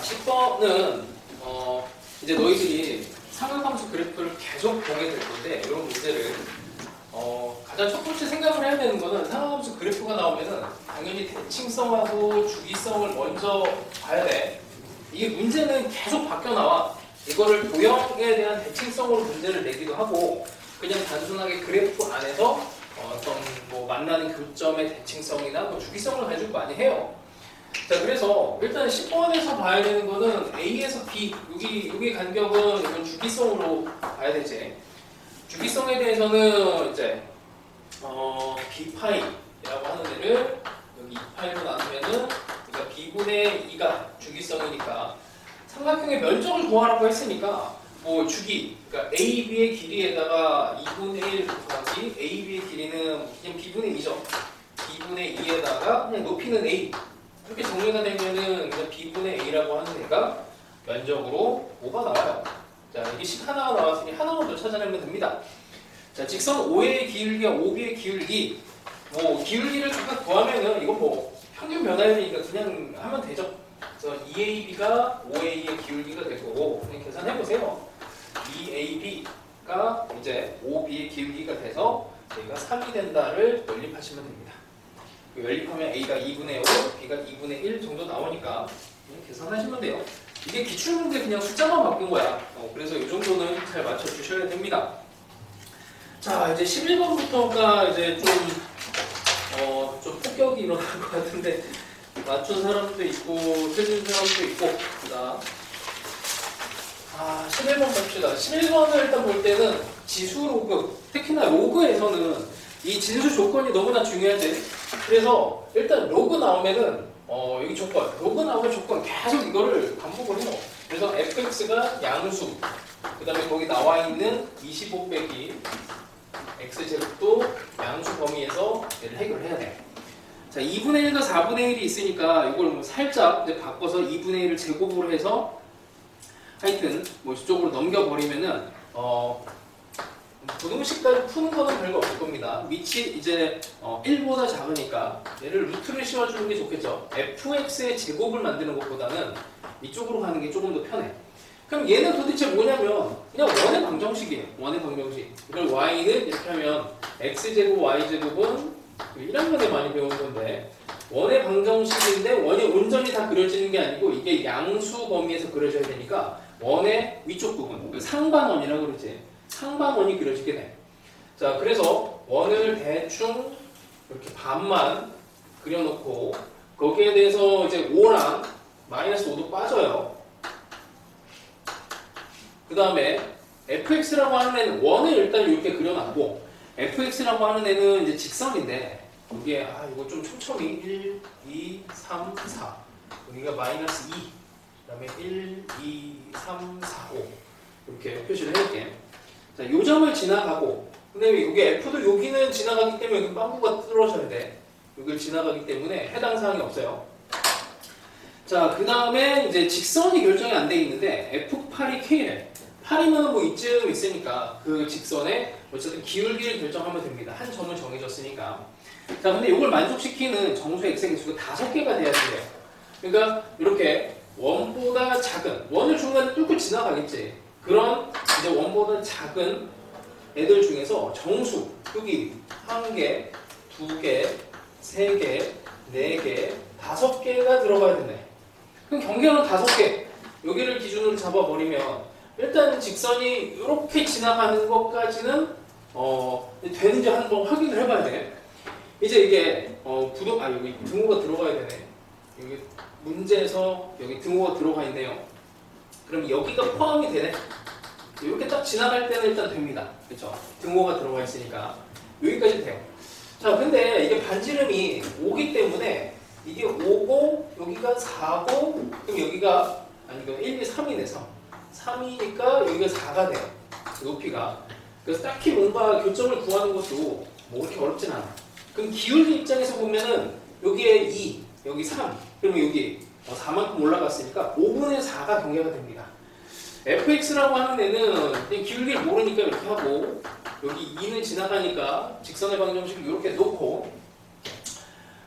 10번은 이제 너희들이 삼각함수 그래프를 계속 보게 될 건데 이런 문제를 가장 첫 번째 생각을 해야 되는 거는 삼각함수 그래프가 나오면은 당연히 대칭성하고 주기성을 먼저 봐야 돼. 이게 문제는 계속 바뀌어 나와. 이거를 도형에 대한 대칭성으로 문제를 내기도 하고 그냥 단순하게 그래프 안에서 어떤 뭐 만나는 교점의 대칭성이나 뭐 주기성을 가지고 많이 해요. 자, 그래서 일단 10번에서 봐야 되는 거는 A에서 B, 여기 간격은 이건 주기성으로 봐야 되지. 주기성에 대해서는 이제 B파이라고 하는 데를 여기 2파이로 나누면은 그러니까 B분의 2가 주기성이니까 삼각형의 면적을 구하라고 했으니까 뭐 주기, 그러니까 AB의 길이에다가 2분의 1 곱하기 AB의 길이는 그냥 B분의 2죠. B분의 2에다가 그냥 높이는 A 이렇게 정리가 되면은 그냥 B분의 A라고 하는 애가 면적으로 5가 나와요. 자, 이게 식 하나가 나왔으니 하나만 더 찾아내면 됩니다. 자, 직선 OA의 기울기와 OB의 기울기, 뭐 기울기를 각각 구하면은 이건 뭐 평균 변화율이니까 그냥 하면 되죠. 그래서 2AB가 OA의 기울기가 될 거고 그냥 계산해 보세요. 2AB가 이제 OB의 기울기가 돼서 A가 3이 된다를 연립하시면 됩니다. 연립하면 A가 2분의 5, B가 2분의 1 정도 나오니까 그냥 계산하시면 돼요. 이게 기출문제 그냥 숫자만 바꾼 거야. 그래서 이 정도는 잘 맞춰주셔야 됩니다. 자, 이제 11번부터가 이제 좀 폭격이 일어날 것 같은데 맞춘 사람도 있고 틀린 사람도 있고. 자, 11번 봅시다. 11번을 일단 볼 때는 지수 로그, 특히나 로그에서는 이 진수 조건이 너무나 중요하지. 그래서 일단 로그 나오면은 여기 조건, 로그 나오면 조건 계속 이거를 반복을 해요. 그래서 fx가 양수, 그 다음에 거기 나와 있는 25 빼기 x제곱도 양수 범위에서 얘를 해결해야 돼. 자, 2분의 1과 4분의 1이 있으니까 이걸 뭐 살짝 이제 바꿔서 2분의 1을 제곱으로 해서 하여튼 뭐 이쪽으로 넘겨버리면은 부등식까지 푸는 거는 별거 없을 겁니다. 밑이 이제 1보다 작으니까 얘를 루트를 씌워주는 게 좋겠죠. fx의 제곱을 만드는 것보다는 이쪽으로 가는 게 조금 더 편해. 그럼 얘는 도대체 뭐냐면 그냥 원의 방정식이에요. 원의 방정식. 이걸 y는 이렇게 하면 x제곱 y제곱은 1학년에 많이 배운 건데 원의 방정식인데 원이 온전히 다 그려지는 게 아니고 이게 양수 범위에서 그려져야 되니까 원의 위쪽 부분, 상반원이라고 그러지. 상반원이 그려지게 돼. 자, 그래서 원을 대충 이렇게 반만 그려놓고 거기에 대해서 이제 5랑 마이너스 5도 빠져요. 그 다음에 fx라고 하는 애는 원을 일단 이렇게 그려놨고 fx라고 하는 애는 이제 직선인데 여기에 이거 좀 촘촘히 1, 2, 3, 4 여기가 마이너스 2 그 다음에 1, 2, 3, 4, 5 이렇게 표시를 해볼게. 자, 요 점을 지나가고 근데 여기 F도 여기는 지나가기 때문에 여기 빵꾸가 뚫어져야 돼. 여기를 지나가기 때문에 해당 사항이 없어요. 자, 그 다음에 이제 직선이 결정이 안 돼 있는데 F8이 K래. 8이면 뭐 이쯤 있으니까 그 직선에 어쨌든 기울기를 결정하면 됩니다. 한 점은 정해졌으니까. 자, 근데 이걸 만족시키는 정수 X의 개수가 5개가 돼야 돼요. 그러니까 이렇게 원보다 작은, 원을 중간에 뚫고 지나가겠지. 그런 이제 원보다 작은 애들 중에서 정수, 여기 1개, 2개, 3개, 4개, 5개가 들어가야 되네. 그럼 경계는 5개. 여기를 기준으로 잡아버리면 일단 직선이 이렇게 지나가는 것까지는 되는지 한번 확인을 해봐야 돼. 이제 이게 여기 등호가 들어가야 되네. 여기 문제에서 여기 등호가 들어가 있네요. 그럼 여기가 포함이 되네. 이렇게 딱 지나갈 때는 일단 됩니다. 그렇죠? 등호가 들어가 있으니까 여기까지 돼요. 자, 근데 이게 반지름이 5기 때문에 이게 5고 여기가 4고 그럼 여기가 이거 1, 2, 3이네. 3이니까 여기가 4가 돼요. 높이가. 그래서 딱히 뭔가 교점을 구하는 것도 뭐 그렇게 어렵진 않아. 그럼 기울기 입장에서 보면은 여기에 2, 여기 3, 그러면 여기 4만큼 올라갔으니까 5분의 4가 경계가 됩니다. fx라고 하는 애는 그냥 기울기를 모르니까 이렇게 하고 여기 2는 지나가니까 직선의 방정식을 이렇게 놓고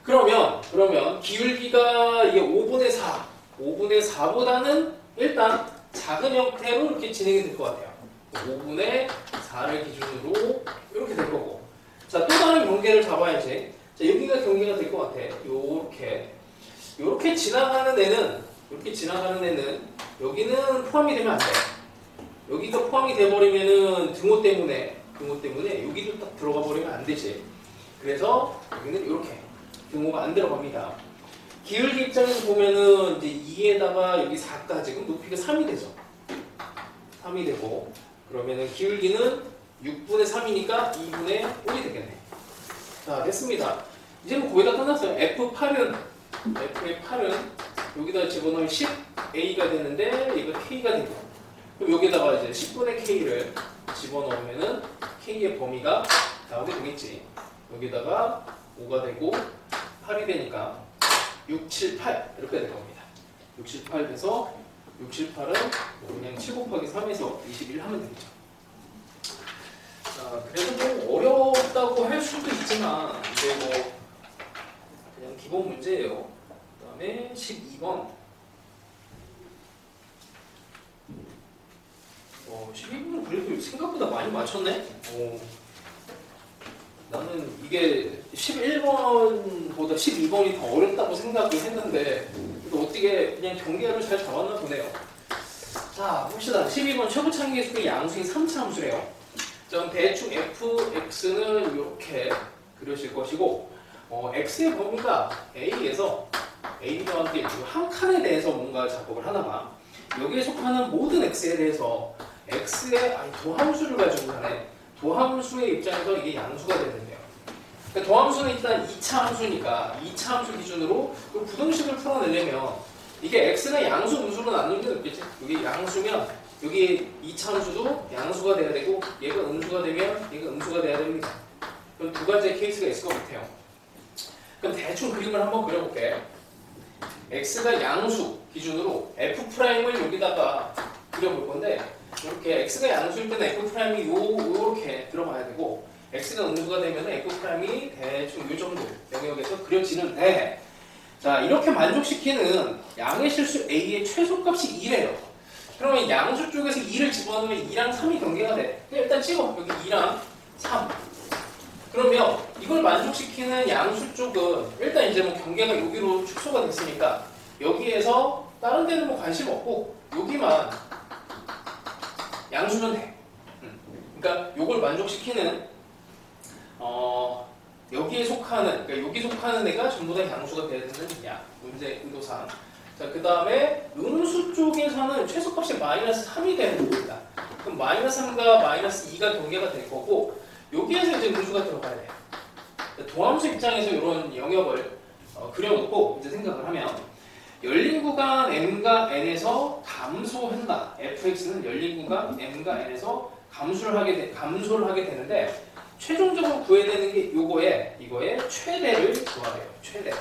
그러면 기울기가 이게 5분의 4 5분의 4보다는 일단 작은 형태로 이렇게 진행이 될 것 같아요. 5분의 4를 기준으로 이렇게 될 거고. 자, 또 다른 경계를 잡아야지. 자, 여기가 경계가 될 것 같아. 요렇게 지나가는 애는, 여기는 포함이 되면 안 돼. 여기가 포함이 돼버리면은 등호 때문에 여기도 딱 들어가 버리면 안 되지. 그래서 여기는 이렇게 등호가 안 들어갑니다. 기울기 입장에서 보면은 이제 2에다가 여기 4까지, 그럼 높이가 3이 되죠. 3이 되고, 그러면은 기울기는 6분의 3이니까 2분의 5이 되겠네. 자, 됐습니다. 이제 뭐 거의 다 끝났어요. F의 8은 여기다 집어넣으면 10A가 되는데 얘가 K가 되고, 그럼 여기다가 이제 10분의 K를 집어넣으면은 K의 범위가 나오게 되겠지. 여기다가 5가 되고 8이 되니까 6, 7, 8 이렇게 될 겁니다. 6, 7, 8 돼서 6, 7, 8은 그냥 7 곱하기 3에서 21 하면 되겠죠. 자, 그래도 뭐 어렵다고 할 수도 있지만 이제 뭐 그냥 기본 문제예요. 그 다음에 12번. 12번은 그래도 생각보다 많이 맞췄네? 나는 이게 11번보다 12번이 더 어렵다고 생각을 했는데 또 어떻게 그냥 경계를 잘 잡았나 보네요. 자, 봅시다. 12번 최고 창의계수의 양수인 3차 함수래요. 그럼 대충 fx는 이렇게 그려질 것이고, x의 범위가 a에서 a와 함께 한 칸에 대해서 뭔가 작업을 하나 봐. 여기에 속하는 모든 x에 대해서 x의 도함수를 가지고 가네. 도함수의 입장에서 이게 양수가 되는데요. 그러니까 도함수는 일단 2차 함수니까 2차 함수 기준으로 그 부등식을 풀어내려면 이게 x가 양수, 음수로 나누는 게 없겠지. 여기 양수면 여기 2차 함수도 양수가 돼야 되고 얘가 음수가 되면 얘가 음수가 돼야 됩니다. 그럼 두 가지의 케이스가 있을 것 같아요. 그럼 대충 그림을 한번 그려볼게. x가 양수 기준으로 f'을 여기다가 그려볼 건데, 이렇게 x가 양수일 때는 f'이 요렇게 들어가야 되고, x가 음수가 되면 f'이 대충 요 정도 영역에서 그려지는데, 자, 이렇게 만족시키는 양의 실수 a의 최소값이 2래요. 그러면 양수 쪽에서 2를 집어넣으면 2랑 3이 경계가 돼. 일단 찍어. 여기 2랑 3. 그러면 이걸 만족시키는 양수 쪽은 일단 이제 뭐 경계가 여기로 축소가 됐으니까 여기에서 다른 데는 뭐 관심 없고 여기만 양수면 돼. 그러니까 이걸 만족시키는 여기에 속하는, 그러니까 여기 속하는 애가 전부 다 양수가 돼야 되느냐, 문제 의도상. 자, 그 다음에 음수 쪽에서는 최소값이 마이너스 3이 되는 겁니다. 그럼 마이너스 3과 마이너스 2가 경계가 될 거고, 여기에서 이제 음수가 들어가야 돼요. 도함수 입장에서 이런 영역을 그려놓고 이제 생각을 하면, 열린 구간 m과 n에서 감소한다. fx는 열린 구간 m과 n에서 감소를 하게 되는데, 최종적으로 구해야 되는 게 이거의 최대를 구하래요. 최대.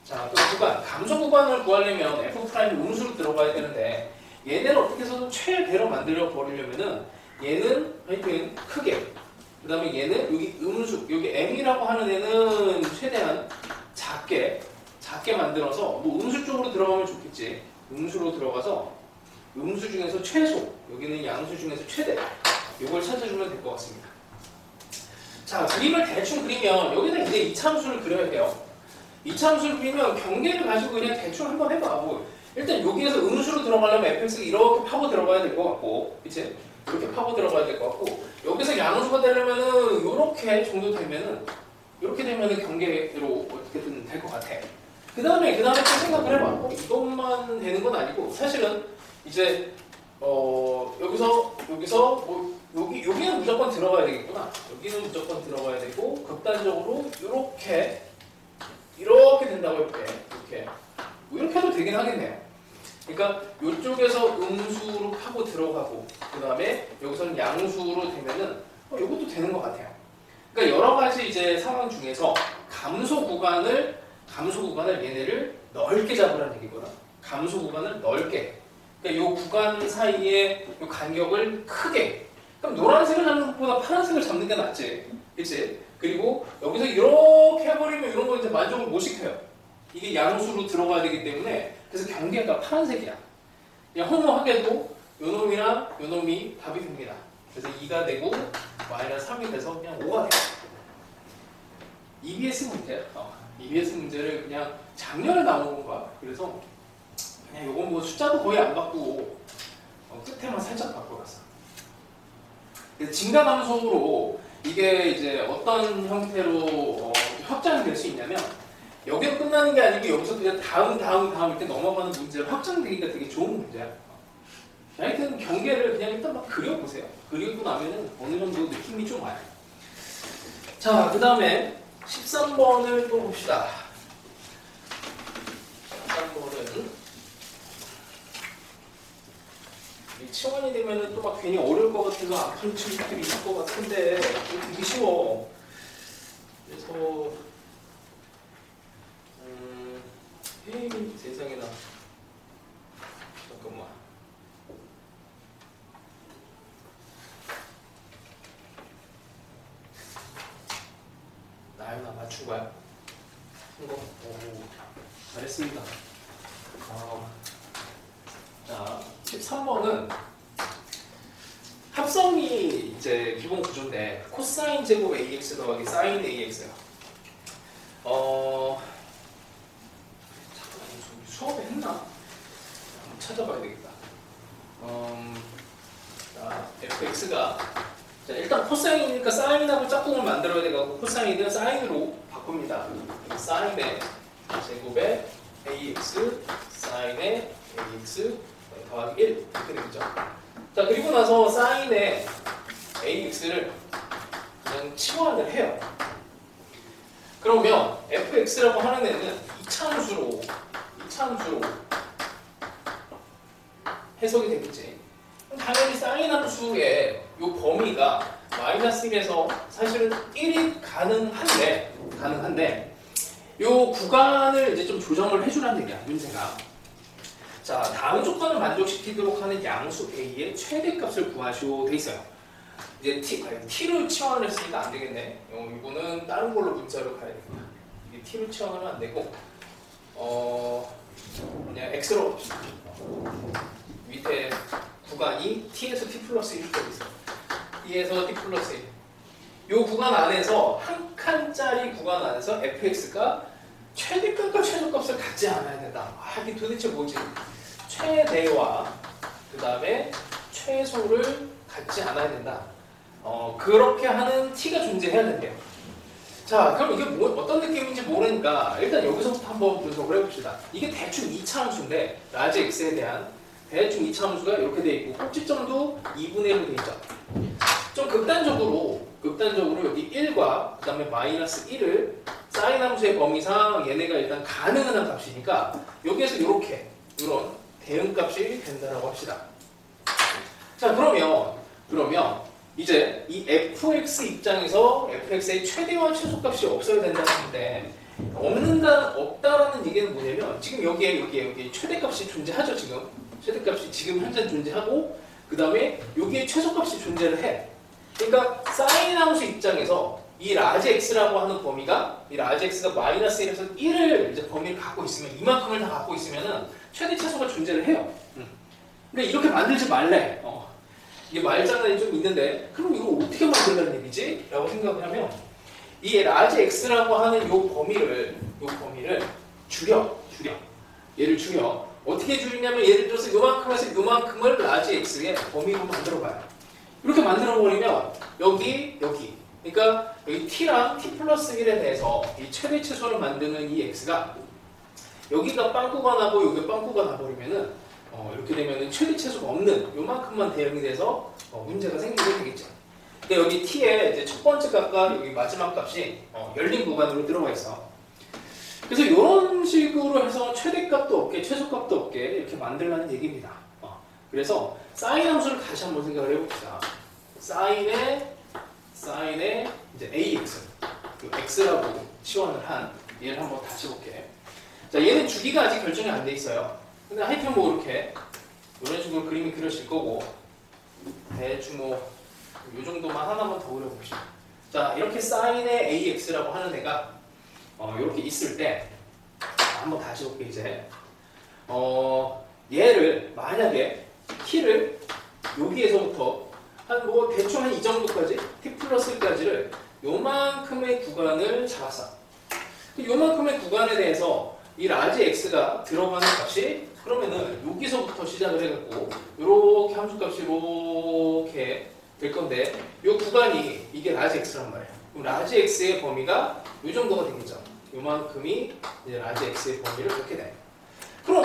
자, 또 구간, 감소 구간을 구하려면 f' 음수로 들어가야 되는데, 얘네를 어떻게 해서든 최대로 만들어 버리려면은 얘는 하여튼 크게, 그 다음에 얘는 여기 음수, 여기 m이라고 하는 애는 최대한 작게 만들어서, 뭐 음수 쪽으로 들어가면 좋겠지. 음수로 들어가서 음수 중에서 최소, 여기는 양수 중에서 최대, 이걸 찾아주면 될 것 같습니다. 자, 그림을 대충 그리면 여기다 이제 2차 함수를 그려야 돼요. 2차 함수를 그리면 경계를 가지고 그냥 대충 한번 해봐. 뭐 일단 여기에서 음수로 들어가려면 fx가 이렇게 파고 들어가야 될 것 같고, 그치? 이렇게 파고 들어가야 될 것 같고, 여기서 양수가 되려면은 요렇게 정도 되면은, 이렇게 되면은 경계로 어떻게든 될 것 같아. 그 다음에 또 생각을 해봐. 이것만 되는 건 아니고, 사실은 이제 여기서 뭐 여기는 무조건 들어가야 되겠구나. 여기는 무조건 들어가야 되고, 극단적으로 이렇게 된다고 해볼게. 이렇게 해도 되긴 하겠네요. 그러니까 이쪽에서 음수로 파고 들어가고, 그 다음에 여기서는 양수로 되면은 이것도 되는 것 같아요. 그러니까 여러 가지 이제 상황 중에서 감소 구간을 얘네를 넓게 잡으라는 얘기거든. 감소 구간을 넓게. 그러니까 이 구간 사이에 이 간격을 크게. 그럼 노란색을 잡는 것보다 파란색을 잡는 게 낫지, 그치? 그리고 여기서 이렇게 해버리면 이런 거 이제 만족을 못 시켜요. 이게 양수로 들어가야 되기 때문에 그래서 경계가 파란색이야. 그냥 허무하게도 요놈이랑 요놈이 답이 됩니다. 그래서 2가 되고 마이너스 3이 돼서 그냥 5가 돼요. EBS 문제. EBS 문제를 그냥 작년에 나온 거야. 그래서 그냥 요건 뭐 숫자도 거의 안 바꾸고 끝에만 살짝 바꿔놨어. 증가함수로 이게 이제 어떤 형태로 확장이 될 수 있냐면 여기서 끝나는 게 아니고 여기서 그냥 다음 이렇게 넘어가는 문제로 확장되기가 되게 좋은 문제야. 하여튼 경계를 그냥 일단 막 그려보세요. 그리고 나면은 어느 정도 느낌이 좀 와요. 자, 그 다음에 13번을 또 봅시다. 13번은 치환이 되면은 또 막 괜히 어려울 것 같아서 안 푸는 친구들이 있을 것 같은데 되게 쉬워. 그래서 세상에나 잠깐만. 나연아 맞춘 거야? 오, 잘했습니다. 자, 13번은 합성이 이제 기본 구조인데 코사인 제곱 AX 더하기 사인 AX예요. 잠깐만, 수업에 했나? 한번 찾아봐야 되겠다. 자, fx가 자, 일단 코사인이니까 사인하고 짝꿍을 만들어야 돼가지고 코사인은 사인으로 바꿉니다. 사인의 제곱에 AX 사인의 AX 더하기 1 이렇게 되겠죠. 자, 그리고 나서 사인의 AX를 그냥 치환을 해요. 그러면 fx라고 하는 애는 이차함수로 해석이 되겠지. 당연히 사인 함수의 요 범위가 마이너스 1에서 사실은 1이 가능한데 요 구간을 이제 좀 조정을 해주라는 얘기야, 문제가. 자, 다음 조건을 만족시키도록 하는 양수 A의 최대값을 구하시오 돼 있어요. 이제 T를 치환을 했으니까 안 되겠네. 이거는 다른 걸로 문자로 가야 되겠다. 이게 T를 치환하면 안 되고, 그냥 X로 갑시다. 밑에 구간이 T에서 T 플러스 1까지 있어요. T에서 T 플러스 1. 이 구간 안에서 한 칸짜리 구간 안에서 fx가 최대값과 최소값을 갖지 않아야 된다. 이게 도대체 뭐지? 최대와 그 다음에 최소를 갖지 않아야 된다. 그렇게 하는 t가 존재해야 된대요. 자, 그럼 이게 어떤 느낌인지 모르니까 일단 여기서부터 한번 분석을 해봅시다. 이게 대충 2차 함수인데 라지 x에 대한 대충 2차 함수가 이렇게 돼 있고 꼭지점도 2분의 1로 돼 있죠. 좀 극단적으로 여기 1과 그 다음에 마이너스 1을 사인 함수의 범위상 얘네가 일단 가능한 값이니까 여기에서 이런 대응값이 된다라고 합시다. 자, 그러면 이제 이 fx 입장에서 fx의 최대와 최소값이 없어야 된다는 건데 없다라는 얘기는 뭐냐면 지금 여기에 최대값이 존재하죠. 최대값이 지금 현재 존재하고 그 다음에 여기에 최소값이 존재를 해. 그러니까 사인 함수 입장에서 이 라지 x라고 하는 범위가 이 라지 x가 마이너스 1에서 1을 이제 범위를 갖고 있으면 이만큼을 다 갖고 있으면은 최대 최소가 존재를 해요. 그러니까 이렇게 만들지 말래. 이게 말장난이 좀 있는데 그럼 이거 어떻게 만들라는 얘기지? 라고 생각을 하면 이 라지 x라고 하는 요 범위를 얘를 줄여. 어떻게 줄이냐면 예를 들어서 요만큼에서 요만큼을 라지 x의 범위로 만들어봐요. 이렇게 만들어버리면 여기 그러니까 여기 t랑 t 플러스 1에 대해서 이 최대 최소를 만드는 이 x가 여기가 빵꾸가 나고 여기 빵꾸가 나버리면은 이렇게 되면은 최대 최소가 없는 요만큼만 대응이 돼서 문제가 생기게 되겠죠. 근데 여기 t의 이제 첫 번째 값과 여기 마지막 값이 열린 구간으로 들어가 있어. 그래서 이런 식으로 해서 최대값도 없게 최소값도 없게 이렇게 만들라는 얘기입니다. 그래서 사인 함수를 다시 한번 생각을 해봅시다. 사인의 이제 ax, x라고 치환을 한 얘를 한번 다시 볼게. 자, 얘는 주기가 아직 결정이 안 돼 있어요. 근데 하여튼 뭐 이렇게 이런 식으로 그림이 그려질 거고 대충 뭐 이 정도만 하나만 더 그려봅시다. 자, 이렇게 사인의 ax라고 하는 애가 이렇게 있을 때 한번 다시 볼게 이제. 얘를 만약에 t를 여기에서부터 한 뭐 대충 한 이 정도까지 t 플러스까지를 요만큼의 구간을 잡았어. 요만큼의 구간에 대해서 이 라지 x가 들어가는 값이 그러면은 여기서부터 시작을 해갖고 요렇게 함수값이 이렇게 될 건데 요 구간이 이게 라지 x란 말이에요. 그럼 라지 x의 범위가 요 정도가 되겠죠. 요만큼이 이제 라지 x의 범위를 그렇게 돼. 그러면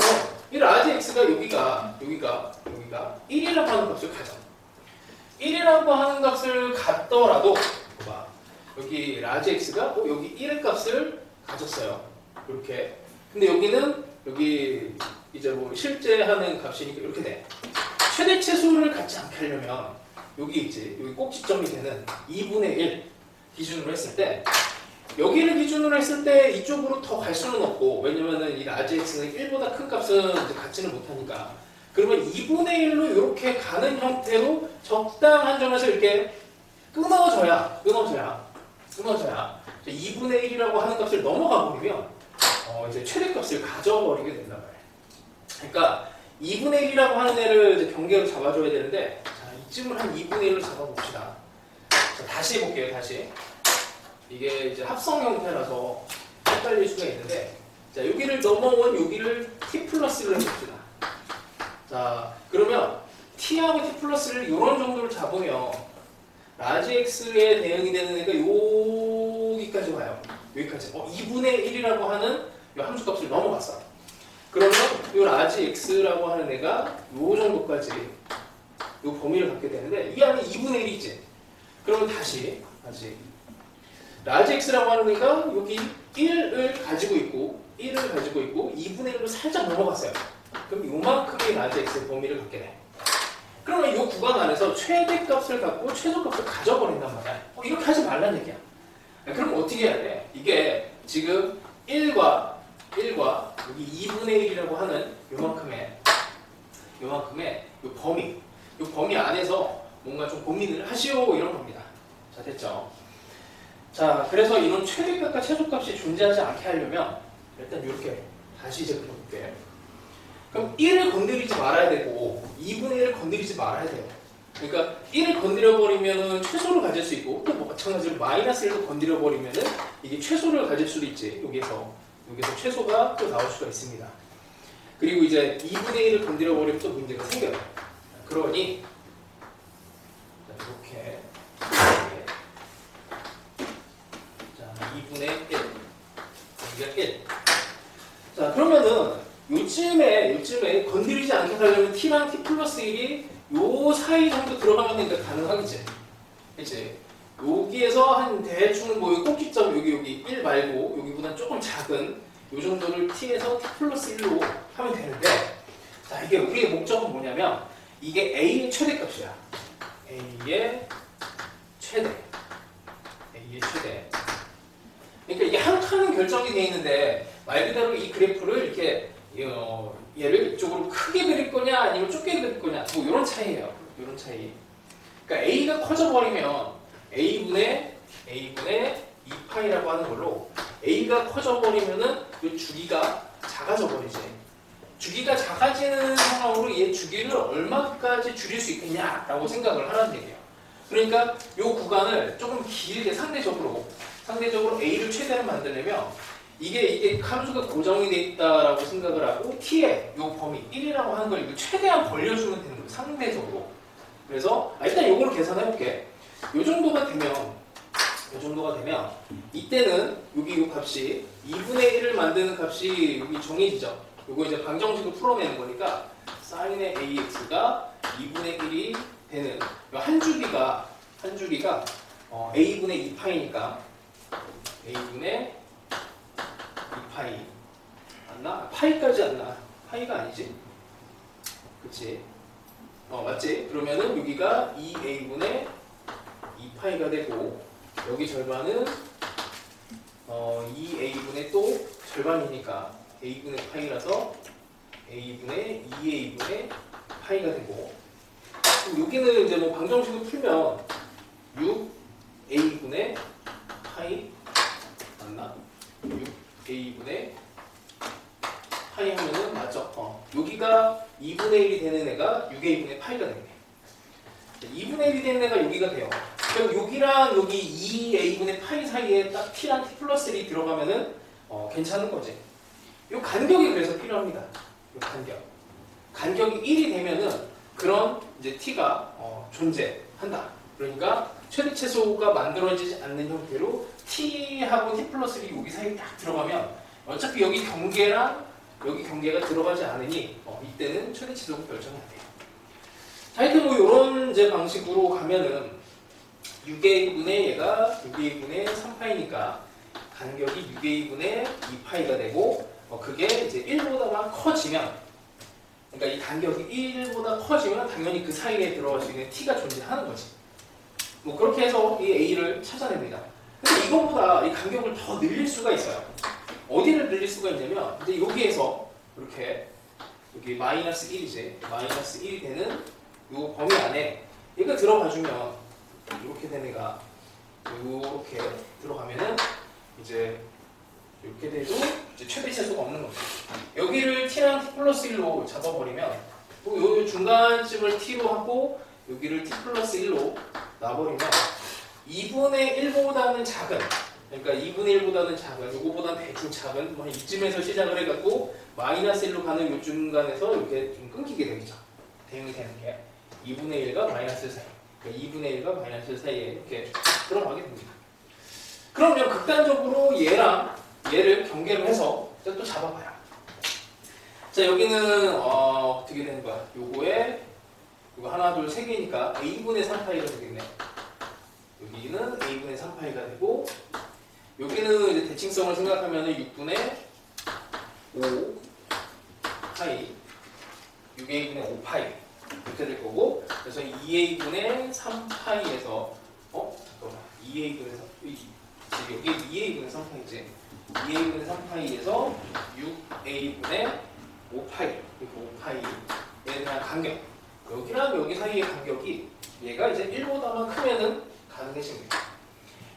이 라지 x가 여기가 1이라고 하는 값을 가져. 1이라고 하는 값을 갖더라도 봐봐. 여기 라지 x가 여기 1의 값을 가졌어요. 이렇게. 근데 여기는 여기 이제 뭐 실제 하는 값이니까 이렇게 돼. 최대 최소를 갖지 않게 하려면 여기 있지. 여기 꼭지점이 되는 2분의 1 기준으로 했을 때 여기를 기준으로 했을 때 이쪽으로 더 갈 수는 없고 왜냐면은 이 라지 x는 1보다 큰 값은 이제 갖지는 못하니까 그러면 2분의 1로 이렇게 가는 형태로 적당한 점에서 이렇게 끊어져야 2분의 1이라고 하는 값을 넘어가 버리면 이제 최대값을 가져버리게 된단 말이에요. 그러니까 2분의 1이라고 하는 애를 이제 경계로 잡아줘야 되는데 자, 이쯤을 한 2분의 1로 잡아봅시다. 자, 다시 해볼게요. 다시. 이게 이제 합성 형태라서 헷갈릴 수가 있는데 자, 여기를 넘어온 여기를 t 플러스를 해봅시다. 자, 그러면 t하고 t 플러스를 이런 정도를 잡으면 라지 x에 대응이 되는 애가 여기까지 와요. 여기까지. 2분의 1이라고 하는 이 함수값을 넘어갔어. 그러면 이 라지 x라고 하는 애가 요 정도까지 이 범위를 갖게 되는데 이 안에 2분의 1이지. 그러면 다시 라지 x라고 하는 애가 여기 1을 가지고 있고 2분의 1로 살짝 넘어갔어요. 그럼 요만큼의 라지 x의 범위를 갖게 돼. 그러면 이 구간 안에서 최대값을 갖고 최소값을 가져버린단 말이야. 이렇게 하지 말란 얘기야. 그럼 어떻게 해야 돼? 이게 지금 1과 여기 2분의 1이라고 하는 요만큼의 요 범위 안에서 뭔가 좀 고민을 하시오 이런 겁니다. 자, 됐죠? 자, 그래서 이런 최대값과 최소값이 존재하지 않게 하려면 일단 이렇게 다시 이제 그려볼게요. 그럼 1을 건드리지 말아야 되고 2분의 1을 건드리지 말아야 돼요. 그러니까 1을 건드려버리면 최소를 가질 수 있고 또 마찬가지로 마이너스 1도 건드려버리면 이게 최소를 가질 수도 있지. 여기서 최소가 또 나올 수가 있습니다. 그리고 이제 2분의 1을 건드려버리면 또 문제가 생겨요. 그러니 이렇게 자, 2분의 1 여기가 1 자, 그러면은 요쯤에 건드리지 않게 하려면 t랑 t 플러스 1이 요 사이 정도 들어가면 되니까 가능하겠지. 그치? 여기에서 한 대충 뭐 꼭지점 여기 1 말고 여기보다 조금 작은 요 정도를 t에서 t 플러스 1로 하면 되는데 자, 이게 우리의 목적은 뭐냐면 이게 a의 최대값이야. a의 최대. 그러니까 이게 한 칸은 결정이 돼 있는데 말 그대로 이 그래프를 이렇게 얘를 이쪽으로 크게 그릴 거냐 아니면 좁게 그릴 거냐 뭐 이런 차이예요. 이런 차이. 그러니까 a가 커져버리면 a분의 2파이라고 하는 걸로 a가 커져버리면은 이 주기가 작아져 버리지. 주기가 작아지는 상황으로 얘 주기를 얼마까지 줄일 수 있겠냐라고 생각을 하라는 얘기예요. 그러니까 이 구간을 조금 길게 상대적으로 a를 최대로 만들려면 이게 함수가 고정이 돼 있다라고 생각을 하고 t의 요 범위 1이라고 하는 걸 이거 최대한 벌려주면 되는 거예요. 상대적으로. 그래서 일단 요걸 계산해 볼게. 요 정도가 되면 이때는 여기 요 값이 2분의 1을 만드는 값이 여기 정해지죠. 요거 이제 방정식을 풀어내는 거니까 sin의 ax가 2분의 1이 되는 한 주기가 a분의 2파이니까 a분의 2파이 맞나? 파이까지 안 나. 파이가 아니지? 그치? 맞지? 그러면은 여기가 2a분의 2파이가 되고 여기 절반은 2a분의 또 절반이니까 a분의 파이라서 a분의 2a분의 파이가 되고 여기는 이제 뭐 방정식을 풀면 6a분의 파이 맞나? 6a분의 파이 하면은 맞죠? 여기가 2분의 1이 되는 애가 6A분의 파이가 되네. 2분의 1이 되는 애가 여기가 돼요. 그럼 여기랑 여기 2A분의 파이 사이에 딱 T랑 T 플러스 1이 들어가면은 괜찮은 거지. 이 간격이 그래서 필요합니다. 이 간격이 1이 되면은 그런 이제 T가 존재한다. 그러니까 최대 최소가 만들어지지 않는 형태로 T하고 T 플러스 1이 여기 사이에 딱 들어가면 어차피 여기 경계랑 여기 경계가 들어가지 않으니 이때는 최대 최소가 결정이 안 돼요. 자, 하여튼 뭐 이런 이제 방식으로 가면은 6A분의 얘가 6A분의 3파이니까 간격이 6A분의 2파이가 되고 그게 이제 1보다만 커지면, 그러니까 이 간격이 1보다 커지면 당연히 그 사이에 들어갈 수 있는 T가 존재하는 거지. 뭐 그렇게 해서 이 A를 찾아냅니다. 근데 이것보다 이 간격을 더 늘릴 수가 있어요. 어디를 늘릴 수가 있냐면 이제 여기에서 이렇게 여기 마이너스 1이지. 마이너스 1이 되는 이 범위 안에 얘가 들어가주면 이렇게 된 애가 이렇게 들어가면은 이제 이렇게 돼도 이제 최대 최소가 없는 거죠. 여기를 T랑 T 플러스 1로 잡아버리면 또 요 중간쯤을 T로 하고 여기를 T 플러스 1로 놔버리면 2분의 1보다는 작은, 그러니까 2분의 1보다는 작은, 요거보다는 대충 작은 뭐 이쯤에서 시작을 해갖고 마이너스 1로 가는 요 중간에서 이렇게 좀 끊기게 되겠죠. 대응이 되는 게 2분의 1과 마이너스 1 사이, 그러니까 2분의 1과 마이너스 1 사이에 이렇게 들어가게 됩니다. 그러면 극단적으로 얘랑 얘를 경계를 해서 또 잡아봐요. 자, 여기는 어떻게 되는 거야? 요거에 이거 하나, 둘, 세 개니까 A분의 3파이가 되겠네. 여기는 A분의 3파이가 되고, 여기는 이제 대칭성을 생각하면 6분의 5 파이, 6A분의 5파이 이렇게 될 거고, 그래서 2A분의 3파이에서 잠깐만, 2A분의 3, 여기 2A분의 3파이지. 2A분의 3파이에서 6A분의 5파이, 이렇게 5파이에 대한 간격, 여기랑 여기 사이의 간격이 얘가 이제 1보다만 크면은 가능해집니다.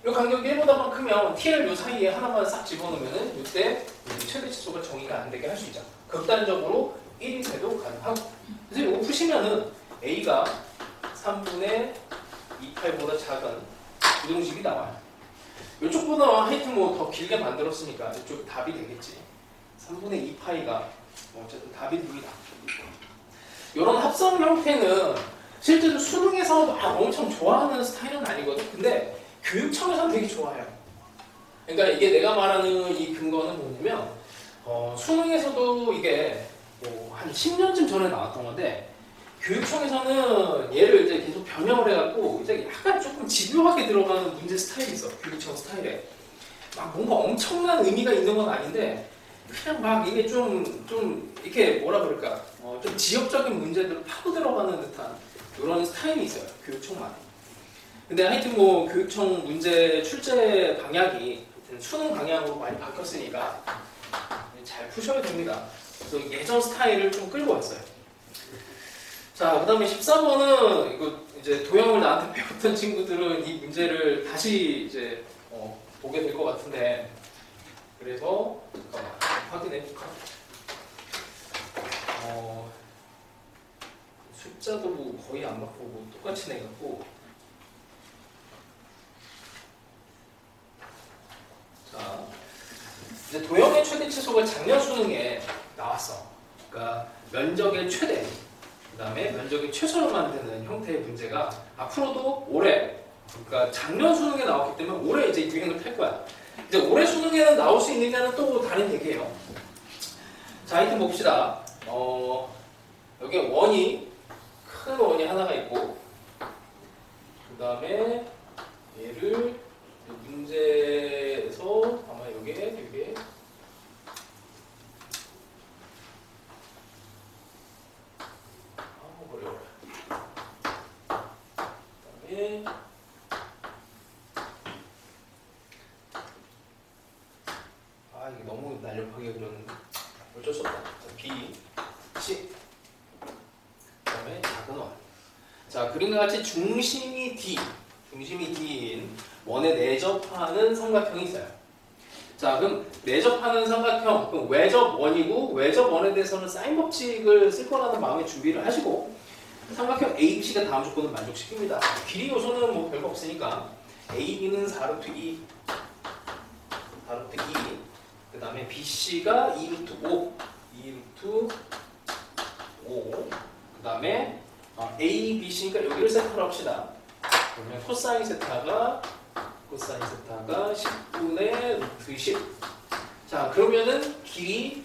이 간격이 1보다만 크면 T를 이 사이에 하나만 싹 집어넣으면은 이때 최대 치수가 정의가 안 되게 할 수 있죠. 극단적으로 1이 돼도 가능하고. 그래서 이거 푸시면은 A가 3분의 2파이보다 작은 부등식이 나와요. 이쪽보다 하여튼 뭐 더 길게 만들었으니까 이쪽 답이 되겠지. 3분의 2파이가 어쨌든 답이 됩니다. 이런 합성 형태는 실제로 수능에서 막 엄청 좋아하는 스타일은 아니거든. 근데 교육청에서는 되게 좋아해요. 그러니까 이게 내가 말하는 이 근거는 뭐냐면 수능에서도 이게 뭐 한 10년쯤 전에 나왔던 건데 교육청에서는 얘를 이제 계속 변형을 해갖고 이제 약간 조금 집요하게 들어가는 문제 스타일이 있어. 교육청 스타일에 막 뭔가 엄청난 의미가 있는 건 아닌데 그냥 막 이게 좀 이렇게 뭐라 그럴까 좀 지역적인 문제들을 파고 들어가는 듯한 이런 스타일이 있어요. 교육청만에. 근데 하여튼 뭐 교육청 문제 출제 방향이 수능 방향으로 많이 바뀌었으니까 잘 푸셔야 됩니다. 그래서 예전 스타일을 좀 끌고 왔어요. 자, 그 다음에 14번은 이거 이제 도형을 나한테 배웠던 친구들은 이 문제를 다시 이제 보게 될 것 같은데, 그래서 잠깐만 확인해 볼까? 숫자도 뭐 거의 안 바꾸고 똑같이 내갖고. 자, 이제 도형의 최대 치수가 작년 수능에 나왔어. 그러니까 면적의 최대, 그 다음에 면적의 최소를 만드는 형태의 문제가 앞으로도 올해, 그러니까 작년 수능에 나왔기 때문에 올해 이제 유행을 탈 거야. 이제 올해 수능에는 나올 수 있느냐는 또 다른 얘기예요. 자, 하여튼 봅시다. 여기 원이, 큰 원이 하나가 있고, 그 다음에 얘를 문제에서 아마 요게 어려워요. 그 다음에 이게 너무 날렵하게 그렸는데 어쩔 수 없다. 자, B, C, 그 다음에 작은 원. 자, 그림과 같이 중심이 D인 원에 내접하는 삼각형이 있어요. 자, 그럼 내접하는 삼각형, 그럼 외접 원이고 외접 원에 대해서는 사인 법칙을 쓸 거라는 마음의 준비를 하시고 삼각형 ABC가 다음 조건을 만족시킵니다. 길이 요소는 뭐 별거 없으니까 AB는 4루트 2, 4루트 2, 그 다음에 BC가 2루트 5, 2루트 5, 그 다음에 A, B, C니까 여기를 세타로 합시다. 그러면 코사인 세타가 10분의 루트 10. 자, 그러면은 길이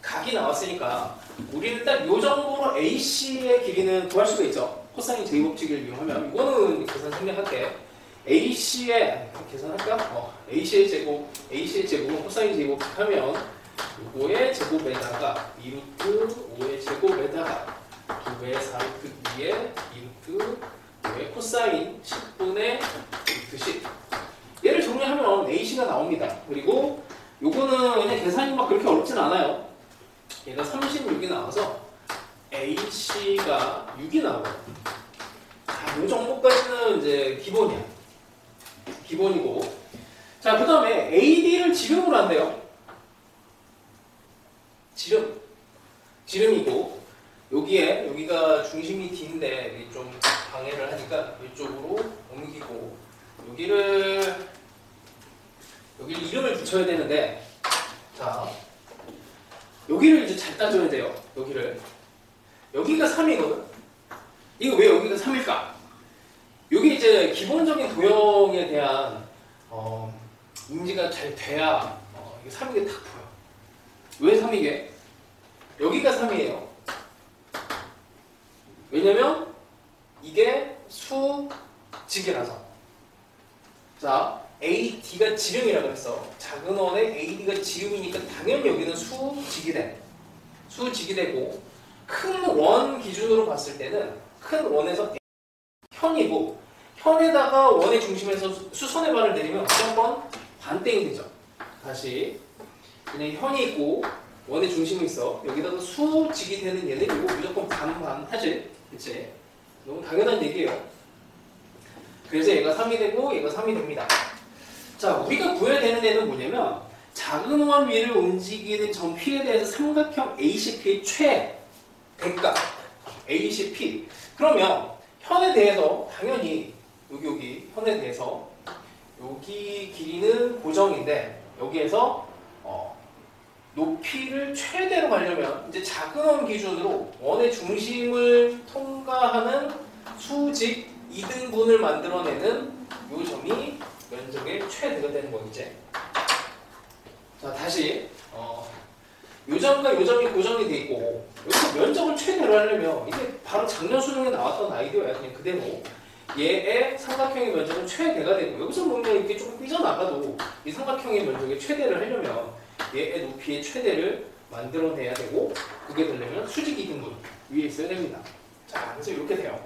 각이 나왔으니까 우리는 딱 요 정도로 AC의 길이는 구할 수가 있죠. 코사인 제곱법칙을 이용하면 이거는 계산 생략할게. AC의 계산할까? AC의 제곱은 코사인 제곱법 하면 요거의 제곱에다가 2루트 5의 제곱에다가 2배의 4루트 2의 2루트 5의 코사인 10분의 루트 10. 얘를 정리하면 AC가 나옵니다. 그리고 요거는 그냥 계산이 막 그렇게 어렵진 않아요. 얘가 36이 나와서 AC가 6이 나오거든요. 자, 요 정도까지는 이제 기본이야. 기본이고. 자, 그 다음에 AD를 지름으로 한대요. 지름이고, 여기가 중심이 D인데 좀 방해를 하니까 이쪽으로 옮기고, 여기를 이름을 붙여야 되는데, 자, 여기를 이제 잘 따져야 돼요. 여기가 3이거든. 이거 왜 여기가 3일까? 여기 이제 기본적인 도형에 대한 인지가 잘 돼야 이게 3이게 딱 보여. 왜 3이게? 여기가 3이에요. 왜냐면 이게 수직이라서. 자, AD가 지름이라고 했어. 작은 원에 AD가 지름이니까 당연히 여기는 수직이 되고, 큰 원 기준으로 봤을 때는 큰 원에서 현이고, 현에다가 원의 중심에서 수선의 발을 내리면 무조건 반땡이 되죠. 다시 그냥 현이 있고 원의 중심이 있어. 여기다가 수직이 되는 얘네들이고 무조건 반하지. 그치? 너무 당연한 얘기예요. 그래서 얘가 3이 되고 얘가 3이 됩니다. 자, 우리가 구해야 되는 애는 뭐냐면 작은 원 위를 움직이는 점 P에 대해서 삼각형 ACP의 최대값 ACP. 그러면 현에 대해서 당연히 여기 현에 대해서 여기 길이는 고정인데 여기에서 높이를 최대로 가려면 이제 작은 원 기준으로 원의 중심을 통과하는 수직 2등분을 만들어내는 이 점이 면적의 최대가 되는 거겠지. 자, 다시 요 점과 요 점이 고정이 돼 있고 여기서 면적을 최대로 하려면 이게 바로 작년 수능에 나왔던 아이디어야. 그냥 그대로 얘의 삼각형의 면적은 최대가 되고 여기서 보면 이렇게 조금 삐져나가도 이 삼각형의 면적의 최대를 하려면 얘의 높이의 최대를 만들어내야 되고 그게 되려면 수직 2등분 위에 있어야 됩니다. 자, 그래서 이렇게 돼요.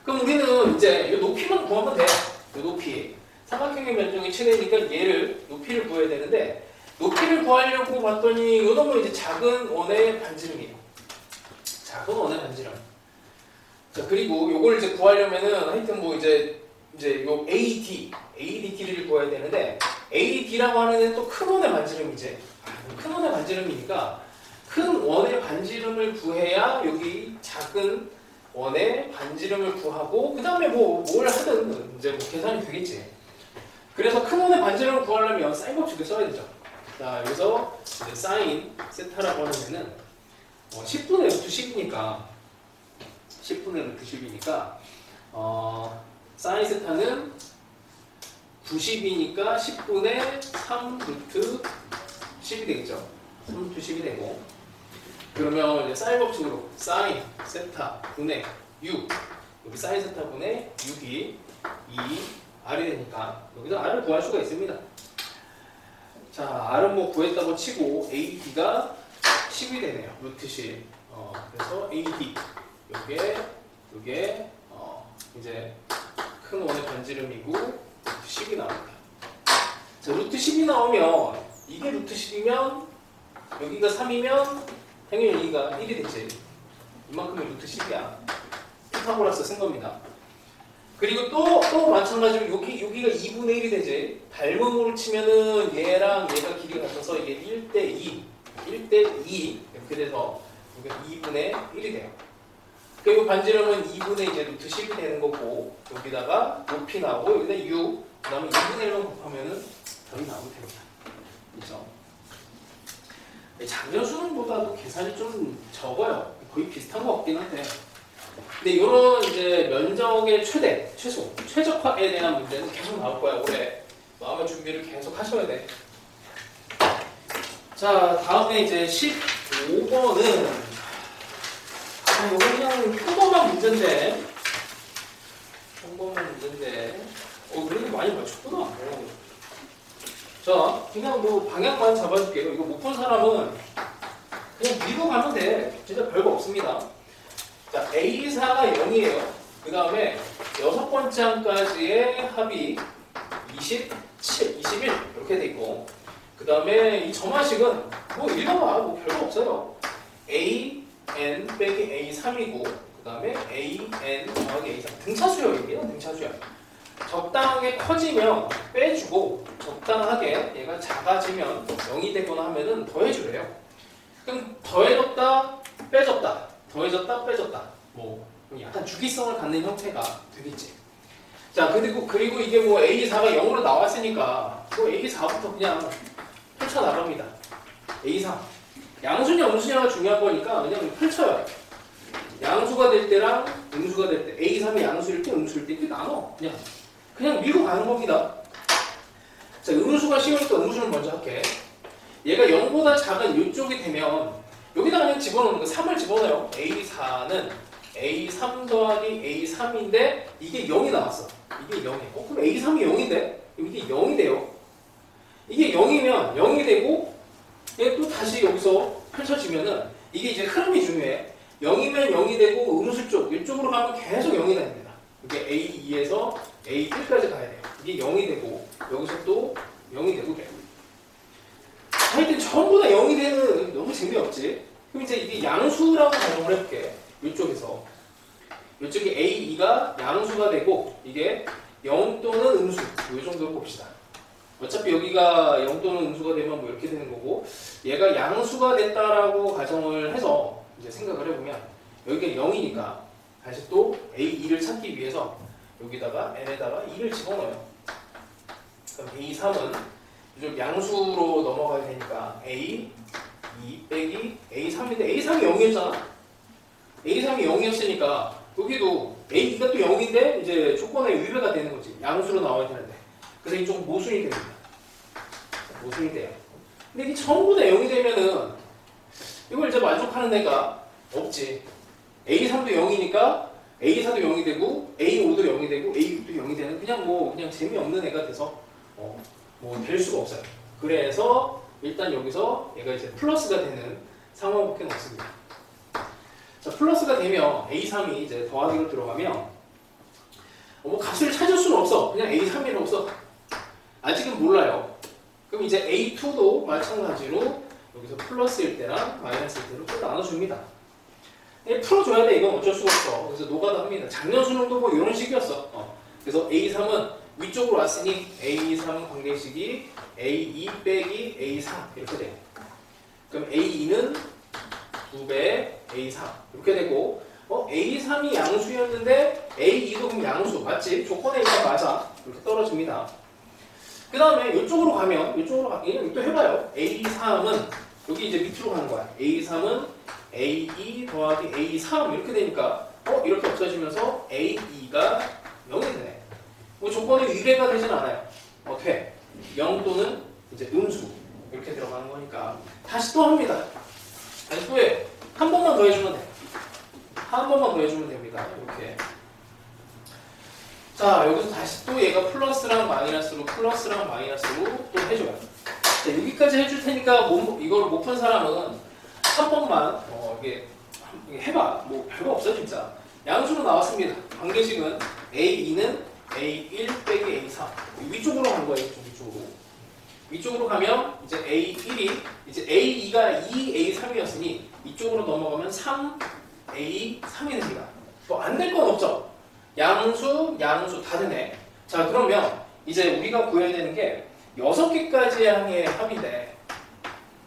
그럼 우리는 이제 이 높이만 구하면 돼. 이 높이. 삼각형의 면적이 최대니까 얘를 높이를 구해야 되는데 높이를 구하려고 봤더니 이 놈은 이제 작은 원의 반지름이에요. 작은 원의 반지름. 자, 그리고 요걸 이제 구하려면은 하여튼 뭐 이제 요 AD 길이를 구해야 되는데 AD라고 하는 애는 또 큰 원의 반지름이지. 큰 원의 반지름이니까 큰 원의 반지름을 구해야 여기 작은 원의 반지름을 구하고 그 다음에 뭘 하든 이제 뭐 계산이 되겠지. 그래서 큰 원의 반지름을 구하려면 사인 법칙을 써야 되죠. 자, 여기서 이제 사인 세타라고 하는 애는 10분의 루트 10이니까 10분의 루트 10이니까 사인 세타는 90이니까 10분의 3 루트 10이 되겠죠. 3 루트 10이 되고 그러면 이제 사인 법칙으로 사인 세타 분의 6 여기 사인 세타 분의 6이 2R이 되니까 여기서 R을 구할 수가 있습니다. 자, R은 뭐 구했다고 치고 AD가 10이 되네요. 루트 10. 그래서 AD 요게 이제 큰 원의 반지름이고 루트 10이 나옵니다. 자, 루트 10이 나오면 이게 루트 10이면 여기가 3이면 당연히 여기가 1이 되지. 이만큼이 루트 10이야. 피타고라스 쓴 겁니다. 그리고 또 마찬가지로 여기가 2분의 1이 되지. 닮음으로 치면은 얘랑 얘가 길이가 같아서 이게 1대2 이렇게 돼서 이게 2분의 1이 돼요. 그리고 반지름은 2분의 이제 루트 10이 되는 거고 여기다가 높이 나오고 여기다 6 그 다음에 2분의 1만 곱하면은 답이 나오면 됩니다. 그렇죠? 작년 수능보다도 계산이 좀 적어요. 거의 비슷한 것 같긴 한데 근데 이런 이제 면적의 최적화에 대한 문제는 계속 나올 거야. 올해 마음의 준비를 계속 하셔야 돼. 자, 다음에 이제 15번은 이거 그냥 평범한 문제인데 그래도 많이 맞췄구나. 자, 그냥 뭐 방향만 잡아줄게요. 이거 못 본 사람은 그냥 밀고 가면 돼. 진짜 별거 없습니다. 자, A4가 0이에요. 그 다음에 6번째 항까지의 합이 27, 21 이렇게 돼 있고 그 다음에 이 점화식은 뭐 읽어봐. 뭐 별거 없어요. AN 빼기 A3이고 그 다음에 AN 더하기 A3 등차수열이에요. 등차수열. 적당하게 커지면 빼주고 적당하게 얘가 작아지면 0이 되거나 하면은 더해주래요. 그럼 더해졌다 빼졌다 더해졌다 빼졌다 뭐 약간 주기성을 갖는 형태가 되겠지. 자, 그리고 이게 뭐 A4가 0으로 나왔으니까 뭐 A4부터 그냥 펼쳐나갑니다. A4 양수냐 음수냐가 중요한 거니까 그냥 펼쳐요. 양수가 될 때랑 음수가 될 때 A3이 양수일 때 음수일 때 이렇게 나눠 그냥 밀고 가는 겁니다. 자, 음수가 쉬우니까 음수를 먼저 할게. 얘가 0보다 작은 이쪽이 되면 여기다 그냥 집어넣는 거 3을 집어넣어요. A4는 A3 더하기 A3인데 이게 0이 나왔어. 이게 0이에요. 그럼 A3이 0인데 이게 0이 돼요. 이게 0이면 0이 되고 얘 또 다시 여기서 펼쳐지면은 이게 이제 흐름이 중요해. 0이면 0이 되고 음수 쪽 이쪽으로 가면 계속 0이 됩니다. 이게 A2에서 A1까지 가야 돼요. 이게 0이 되고 여기서 또 0이 되고 그래요. 하여튼 전부 다 0이 되는 너무 재미없지. 그럼 이제 이게 양수라고 가정을 해볼게. 이쪽에서 이쪽이 A2가 양수가 되고 이게 0 또는 음수 이 정도로 봅시다. 어차피 여기가 0 또는 음수가 되면 뭐 이렇게 되는 거고 얘가 양수가 됐다라고 가정을 해서 이제 생각을 해보면 여기가 0이니까 다시 또 A2를 찾기 위해서 여기다가 n에다가 2를 집어넣어요. 그럼 A3은 좀 양수로 넘어가야 되니까 A2 빼기 A3인데 A3이 0이었잖아? A3이 0이었으니까 여기도 A2가 또 0인데 이제 조건에 위배가 되는 거지. 양수로 나와야 되는데. 그래서 이쪽은 모순이 됩니다. 모순이 돼요. 근데 이게 전부 다 0이 되면은 이걸 이제 만족하는 애가 없지. A3도 0이니까 A4도 0이 되고 A5도 0이 되고 A6도 0이 되는 그냥 재미없는 애가 돼서 뭐 될 수가 없어요. 그래서 일단 여기서 얘가 이제 플러스가 되는 상황밖에 없습니다. 자, 플러스가 되면 A3이 이제 더하기로 들어가면 뭐 값을 찾을 수는 없어. 그냥 A3이라고 써. 아직은 몰라요. 그럼 이제 A2도 마찬가지로 여기서 플러스일 때랑 마이너스일 때로 또 나눠줍니다. 풀어줘야 돼. 이건 어쩔 수가 없어. 그래서 노가다 합니다. 작년 수능도 뭐 이런 식이었어. 그래서 A3은 위쪽으로 왔으니 A3 관계식이 A2 빼기 A3 이렇게 돼요. 그럼 A2는 2배 A3 이렇게 되고 A3이 양수였는데 A2도 그럼 양수 맞지? 조건에 일단 맞아. 이렇게 떨어집니다. 그 다음에 이쪽으로 가면 또 해봐요. A3은 여기 이제 밑으로 가는 거야. A3은 A2 더하기 A3 이렇게 되니까 이렇게 없어지면서 A2가 0이 되네. 뭐 조건이 위배가 되진 않아요. 돼. 0 또는 이제 음수 이렇게 들어가는 거니까 다시 또 합니다. 다시 또 해. 한 번만 더 해주면 돼. 한 번만 더 해주면 됩니다. 이렇게. 자, 여기서 다시 또 얘가 플러스랑 마이너스로 또 해줘요. 자, 여기까지 해줄 테니까 이걸 못 푼 사람은 한 번만 이게 해봐. 뭐 별거 없어 진짜. 양수로 나왔습니다. 관계식은 A2는 A1 빼기 A3 위쪽으로 간 거예요. 위쪽으로 가면 이제 A1이 이제 A2가 2A3이었으니 이쪽으로 넘어가면 3A3이 됩니다. 뭐 안 될 건 없죠. 양수, 양수 다 되네. 자, 그러면 이제 우리가 구해야 되는 게 6개까지의 항의 합인데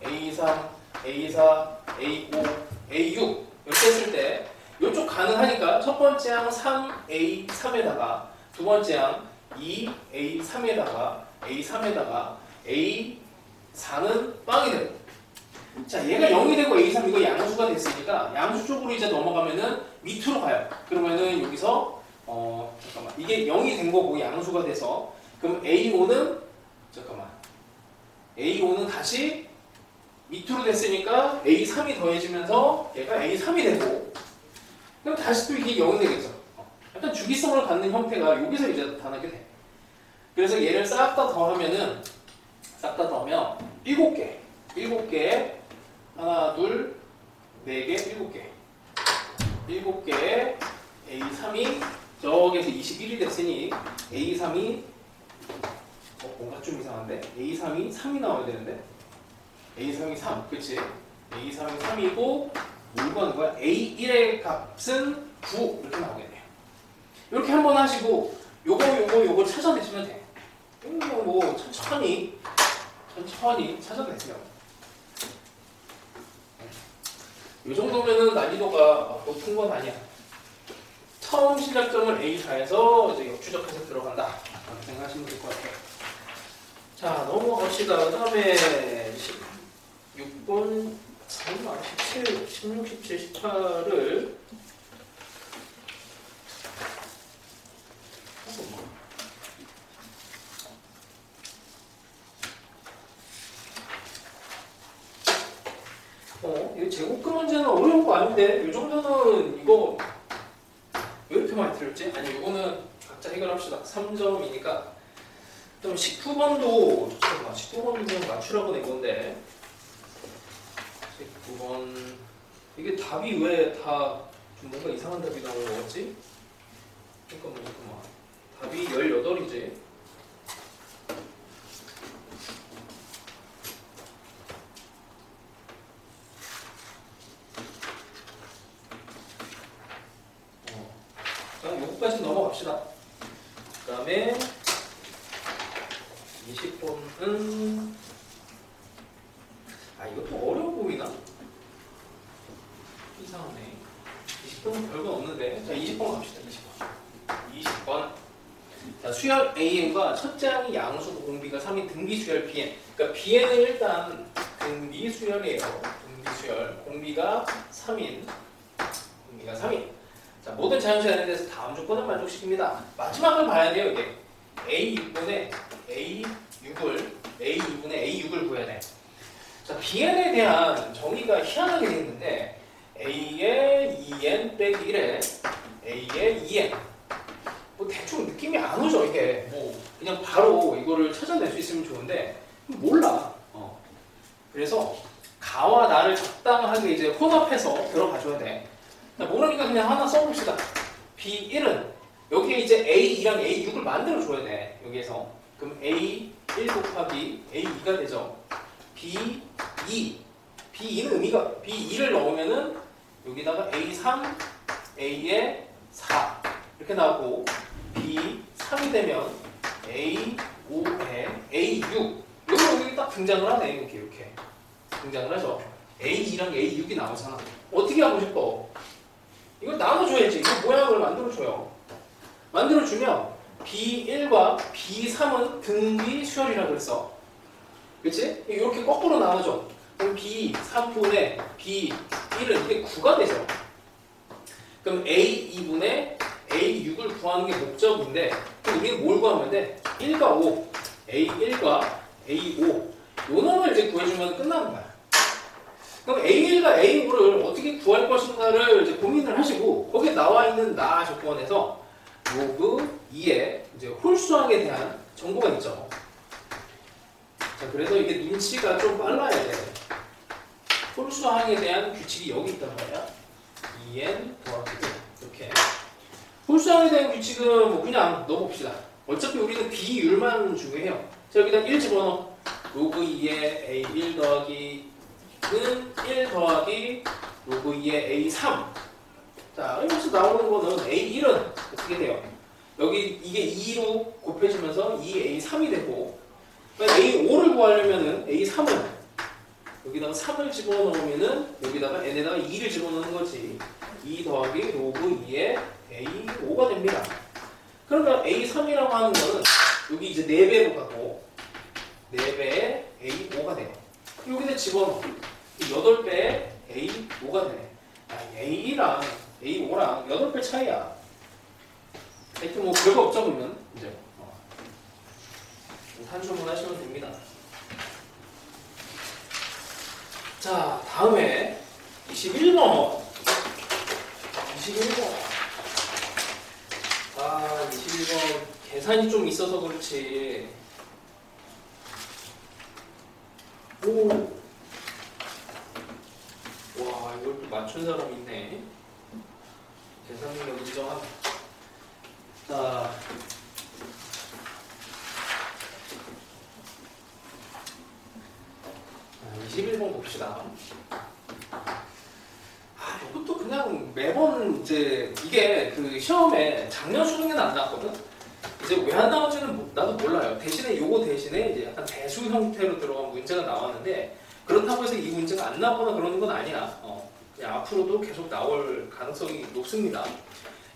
A3, A4, A5, A6 이렇게 했을 때 이쪽 가능하니까 첫 번째 항 3A3에다가 두 번째 항 2A3에다가 A3에다가 A4는 빵이 되고, 자, 얘가 0이 되고 A3 이거 양수가 됐으니까 양수 쪽으로 이제 넘어가면은 밑으로 가요. 그러면은 여기서 잠깐만, 이게 0이 된 거고 양수가 돼서 그럼 A5는 잠깐만, A5는 다시 밑으로 됐으니까 A3이 더해지면서 얘가 A3이 되고, 그럼 다시 또 이게 0이 되겠죠. 약간 주기성을 갖는 형태가 여기서 이제 나타나게 돼. 그래서 얘를 싹 다 더하면은, 싹 다 더하면 7개 하나, 둘, 4개, 7개 7개 A3이 저기에서 21이 됐으니 A3이 뭔가 좀 이상한데? A3이 3이 나와야 되는데? A3이 3, 그치? A3이 3이고 뭘 구하는 거야? A1의 값은 9 이렇게 나오겠네요. 이렇게 한번 하시고 요거 찾아내시면 돼. 뭐 천천히 찾아내세요. 이 정도면은 난이도가 높은 건 아니야. 처음 시작점을 A4에서 이제 역추적해서 들어간다. 라고 생각하시면 될 것 같아요. 자, 넘어갑시다. 그 다음에 16번, 17, 16, 17, 18을 이 제곱근 문제는 어려운 거 아닌데 이 정도는 이거 왜 이렇게 많이 틀렸지? 아니 이거는 각자 해결합시다. 3점이니까. 그럼 19번도 잠깐만, 19번은 맞추라고 낸 건데 19번 이게 답이 왜 다 좀 뭔가 이상한 답이 나오는 거지? 잠깐만 답이 18이지. 여기까지 넘어갑시다. 그 다음에 20번은 이것도 어려워 보이나? 이상하네. 20번은 별건 없는데. 자, 20번 갑시다. 20번. 자, 수열 AN과 첫째 항이 양수고 공비가 3인 등비 수열 BN. 그러니까 BN은 일단 등비 수열이에요. 등비 수열. 공비가 3인. 자, 모든 자연수에 대해서 다음 조건을 만족시킵니다. 마지막을 봐야 돼요, 이게. A6분의 A6을 구해야 돼. 자, BN에 대한 정의가 희한하게 되어 있는데 A의 2n 빼기 1에 A의 2n. 뭐 대충 느낌이 안 오죠, 이게. 뭐 그냥 바로 이거를 찾아낼 수 있으면 좋은데 몰라. 그래서 가와 나를 적당하게 이제 혼합해서 들어가줘야 돼. 모르니까 그냥 하나 써봅시다. B1은 여기에 이제 A2랑 A6을 만들어줘야 돼. 여기에서. 그럼 A1 곱하기 A2가 되죠. B2는 의미가 B2를 넣으면은 여기다가 A3, A에 4 이렇게 나오고 B3이 되면 A5에 A6 여기 딱 등장을 하네. 이렇게 등장을 하죠. A2랑 A6이 나오잖아. 어떻게 하고 싶어? 이걸 나눠줘야지. 이 모양을 만들어줘요. 만들어주면 B1과 B3은 등비 수열이라고 그랬어. 그치? 이렇게 거꾸로 나눠줘. 그럼 B3분의 B1은 이게 9가 되죠. 그럼 A2분의 A6을 구하는 게 목적인데 그럼 우리는 뭘 구하면 돼? 1과 5 A1과 A5 요 놈을 이제 구해주면 끝나는 거야. 그럼 A1과 A5를 어떻게 구할 것인가를 이제 고민을 하시고 거기에 나와 있는 나 조건에서 로그 2의 이제 홀수항에 대한 정보가 있죠. 자, 그래서 이게 눈치가 좀 빨라야 돼. 홀수항에 대한 규칙이 여기 있단 말이야. 2n 더하기 이렇게. 홀수항에 대한 규칙은 뭐 그냥 넣어봅시다. 어차피 우리는 비율만 중요해요. 자, 여기다 1 집어넣어. 로그 2의 A1 더하기 는 1 더하기 로그 2의 A3. 자, 여기서 나오는 거는 A1은 어떻게 돼요? 여기 이게 2로 곱해지면서 2A3이 되고 A5를 구하려면은 A3은 여기다가 3을 집어넣으면은 여기다가 n에다가 2를 집어넣는 거지. 2 더하기 로그 2의 A5가 됩니다. 그러면 A3이라고 하는 거는 여기 이제 4배로 가고 4배의 A5가 돼요. 여기다 집어넣어. 8배의 A5가 되네. A랑 A5랑 8배 차이야. 하여튼 뭐 별거 없죠 그러면 이제 산수문 하시면 됩니다. 자, 다음에 21번. 21번. 아, 21번 계산이 좀 있어서 그렇지. 오. 와, 이걸 또 맞춘 사람 있네. 계산 능력 인정하고. 자. 21번 봅시다. 아, 이것도 그냥 매번 이제 이게 그 시험에 작년 수능에는 안 나왔거든. 이제 왜 안 나온지는 나도 몰라요. 대신에 요거 대신에 이제 약간 대수 형태로 들어간 문제가 나왔는데 그렇다고 해서 이 문제가 안 나오거나 그러는 건 아니야. 그냥 앞으로도 계속 나올 가능성이 높습니다.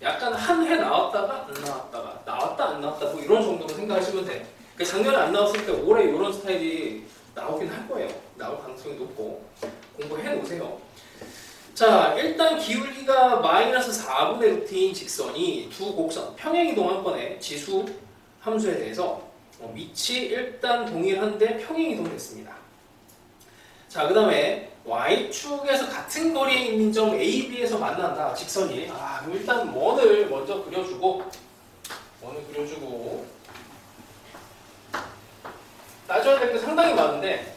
약간 한 해 나왔다가 안 나왔다가 나왔다 안 나왔다 뭐 이런 정도로 생각하시면 돼. 그러니까 작년에 안 나왔으니까 올해 이런 스타일이 나오긴 할 거예요. 나올 가능성이 높고 공부해 놓으세요. 자, 일단 기울기가 마이너스 4분의 루트인 직선이 두 곡선 평행이동한 지수 함수에 대해서 위치 일단 동일한데 평행이동됐습니다. 자, 그 다음에 y축에서 같은 거리에 있는 점 A, B에서 만난다. 직선이. 아, 그럼 일단 원을 먼저 그려주고 따져야 될 게 상당히 많은데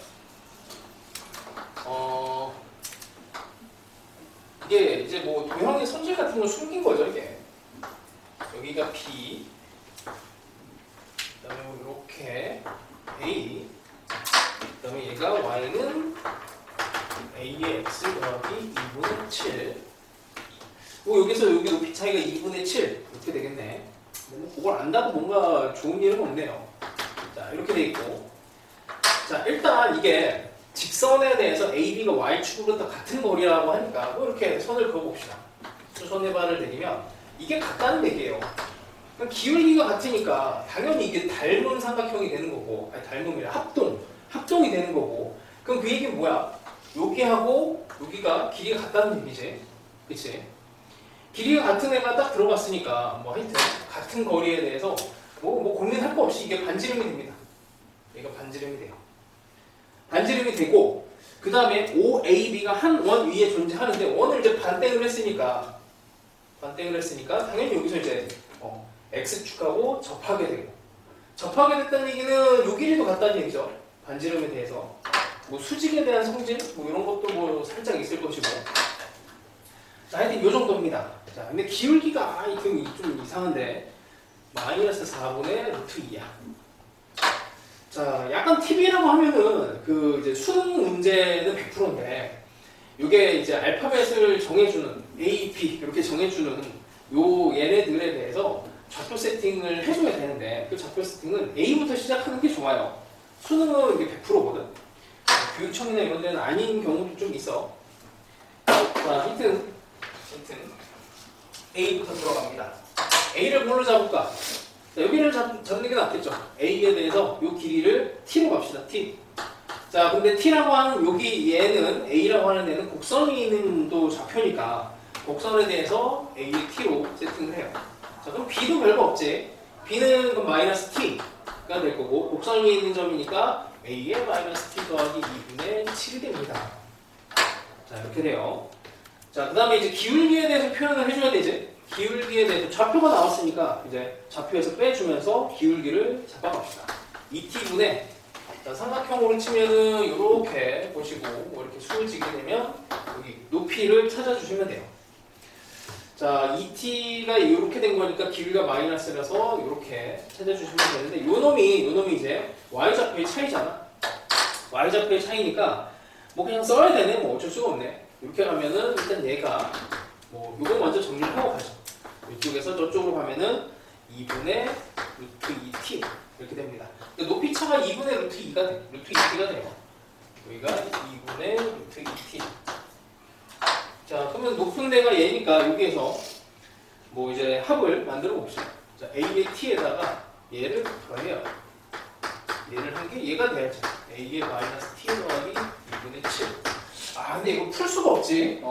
이게 이제 뭐 도형의 선질 같은 걸 숨긴 거죠, 이게. 여기가 B, 그다음에 이렇게 A, 그다음에 얘가 Y는 A의 X 더하기 2분의 7. 뭐 여기서 여기 높이 차이가 2분의 7 이렇게 되겠네. 뭐 그걸 안다고 뭔가 좋은 일은 없네요. 자, 이렇게 돼 있고. 자, 일단 이게 직선에 대해서 AB가 Y축으로 같은 거리라고 하니까 뭐 이렇게 선을 그어봅시다. 선의 발을 내리면 이게 같다는 얘기예요. 기울기가 같으니까 당연히 이게 닮은 삼각형이 되는 거고, 아니 닮음이라 합동이 되는 거고. 그럼 그 얘기는 뭐야? 여기하고 여기가 길이가 같다는 얘기지, 그치? 길이가 같은 애가 딱 들어갔으니까 뭐 하여튼 같은 거리에 대해서 뭐 고민할 거 없이 이게 반지름이 됩니다. 얘가 반지름이 돼요. 반지름이 되고 그 다음에 OAB가 한 원 위에 존재하는데 원을 이제 반땡을 했으니까 당연히 여기서 이제 X축하고 접하게 되고, 접하게 됐다는 얘기는 요 길이도 같다는 얘기죠. 반지름에 대해서 뭐 수직에 대한 성질 뭐 이런 것도 뭐 살짝 있을 것이고. 자, 하여튼 요 정도입니다. 자, 근데 기울기가 좀 이상한데 마이너스 4분의 루트 2야. 자, 약간 팁이라고 하면은 그 이제 수능 문제는 100%인데 이게 이제 알파벳을 정해주는 A, B 이렇게 정해주는 요 얘네들에 대해서 좌표 세팅을 해줘야 되는데 그 좌표 세팅은 A부터 시작하는 게 좋아요. 수능은 이게 100%거든. 교육청이나 이런 데는 아닌 경우도 좀 있어. 자, 하여튼 A부터 들어갑니다. A를 뭘로 잡을까? 자, 여기를 잡는 게 낫겠죠. A에 대해서 이 길이를 T로 갑시다. T. 자, 근데 T라고 하는 여기 얘는 A라고 하는 애는 곡선이 있는 또 좌표니까 곡선에 대해서 A의 T로 세팅을 해요. 자, 그럼 B도 별거 없지. B는 그럼 마이너스 T가 될 거고 곡선이 있는 점이니까 A의 마이너스 T 더하기 2분의 7이 됩니다. 자, 이렇게 돼요. 자, 그 다음에 이제 기울기에 대해서 표현을 해줘야 되지. 기울기에 대해서 좌표가 나왔으니까 이제 좌표에서 빼주면서 기울기를 잡아갑시다. 2t분의 삼각형으로 치면은 이렇게 보시고 뭐 이렇게 수직이 되면 여기 높이를 찾아주시면 돼요. 자, 2t가 이렇게 된 거니까 기울기가 마이너스라서 이렇게 찾아주시면 되는데 요 놈이 이제 y좌표의 차이잖아. y좌표의 차이니까 뭐 그냥 써야 되네. 뭐 어쩔 수가 없네. 이렇게 가면은 일단 얘가 뭐 요거 먼저 정리를 하고 가죠. 이쪽에서 저쪽으로 가면은 2분의 루트 2t 이렇게 됩니다. 높이 차가 2분의 루트 2가 돼. 루트 2t가 돼요. 여기가 2분의 루트 2t. 자, 그러면 높은 데가 얘니까 여기에서 뭐 이제 합을 만들어 봅시다. 자, a의 t에다가 얘를 더해요. 얘를 한 게 얘가 돼야죠. a의 마이너스 t 더하기 2분의 7. 아, 근데 이거 풀 수가 없지.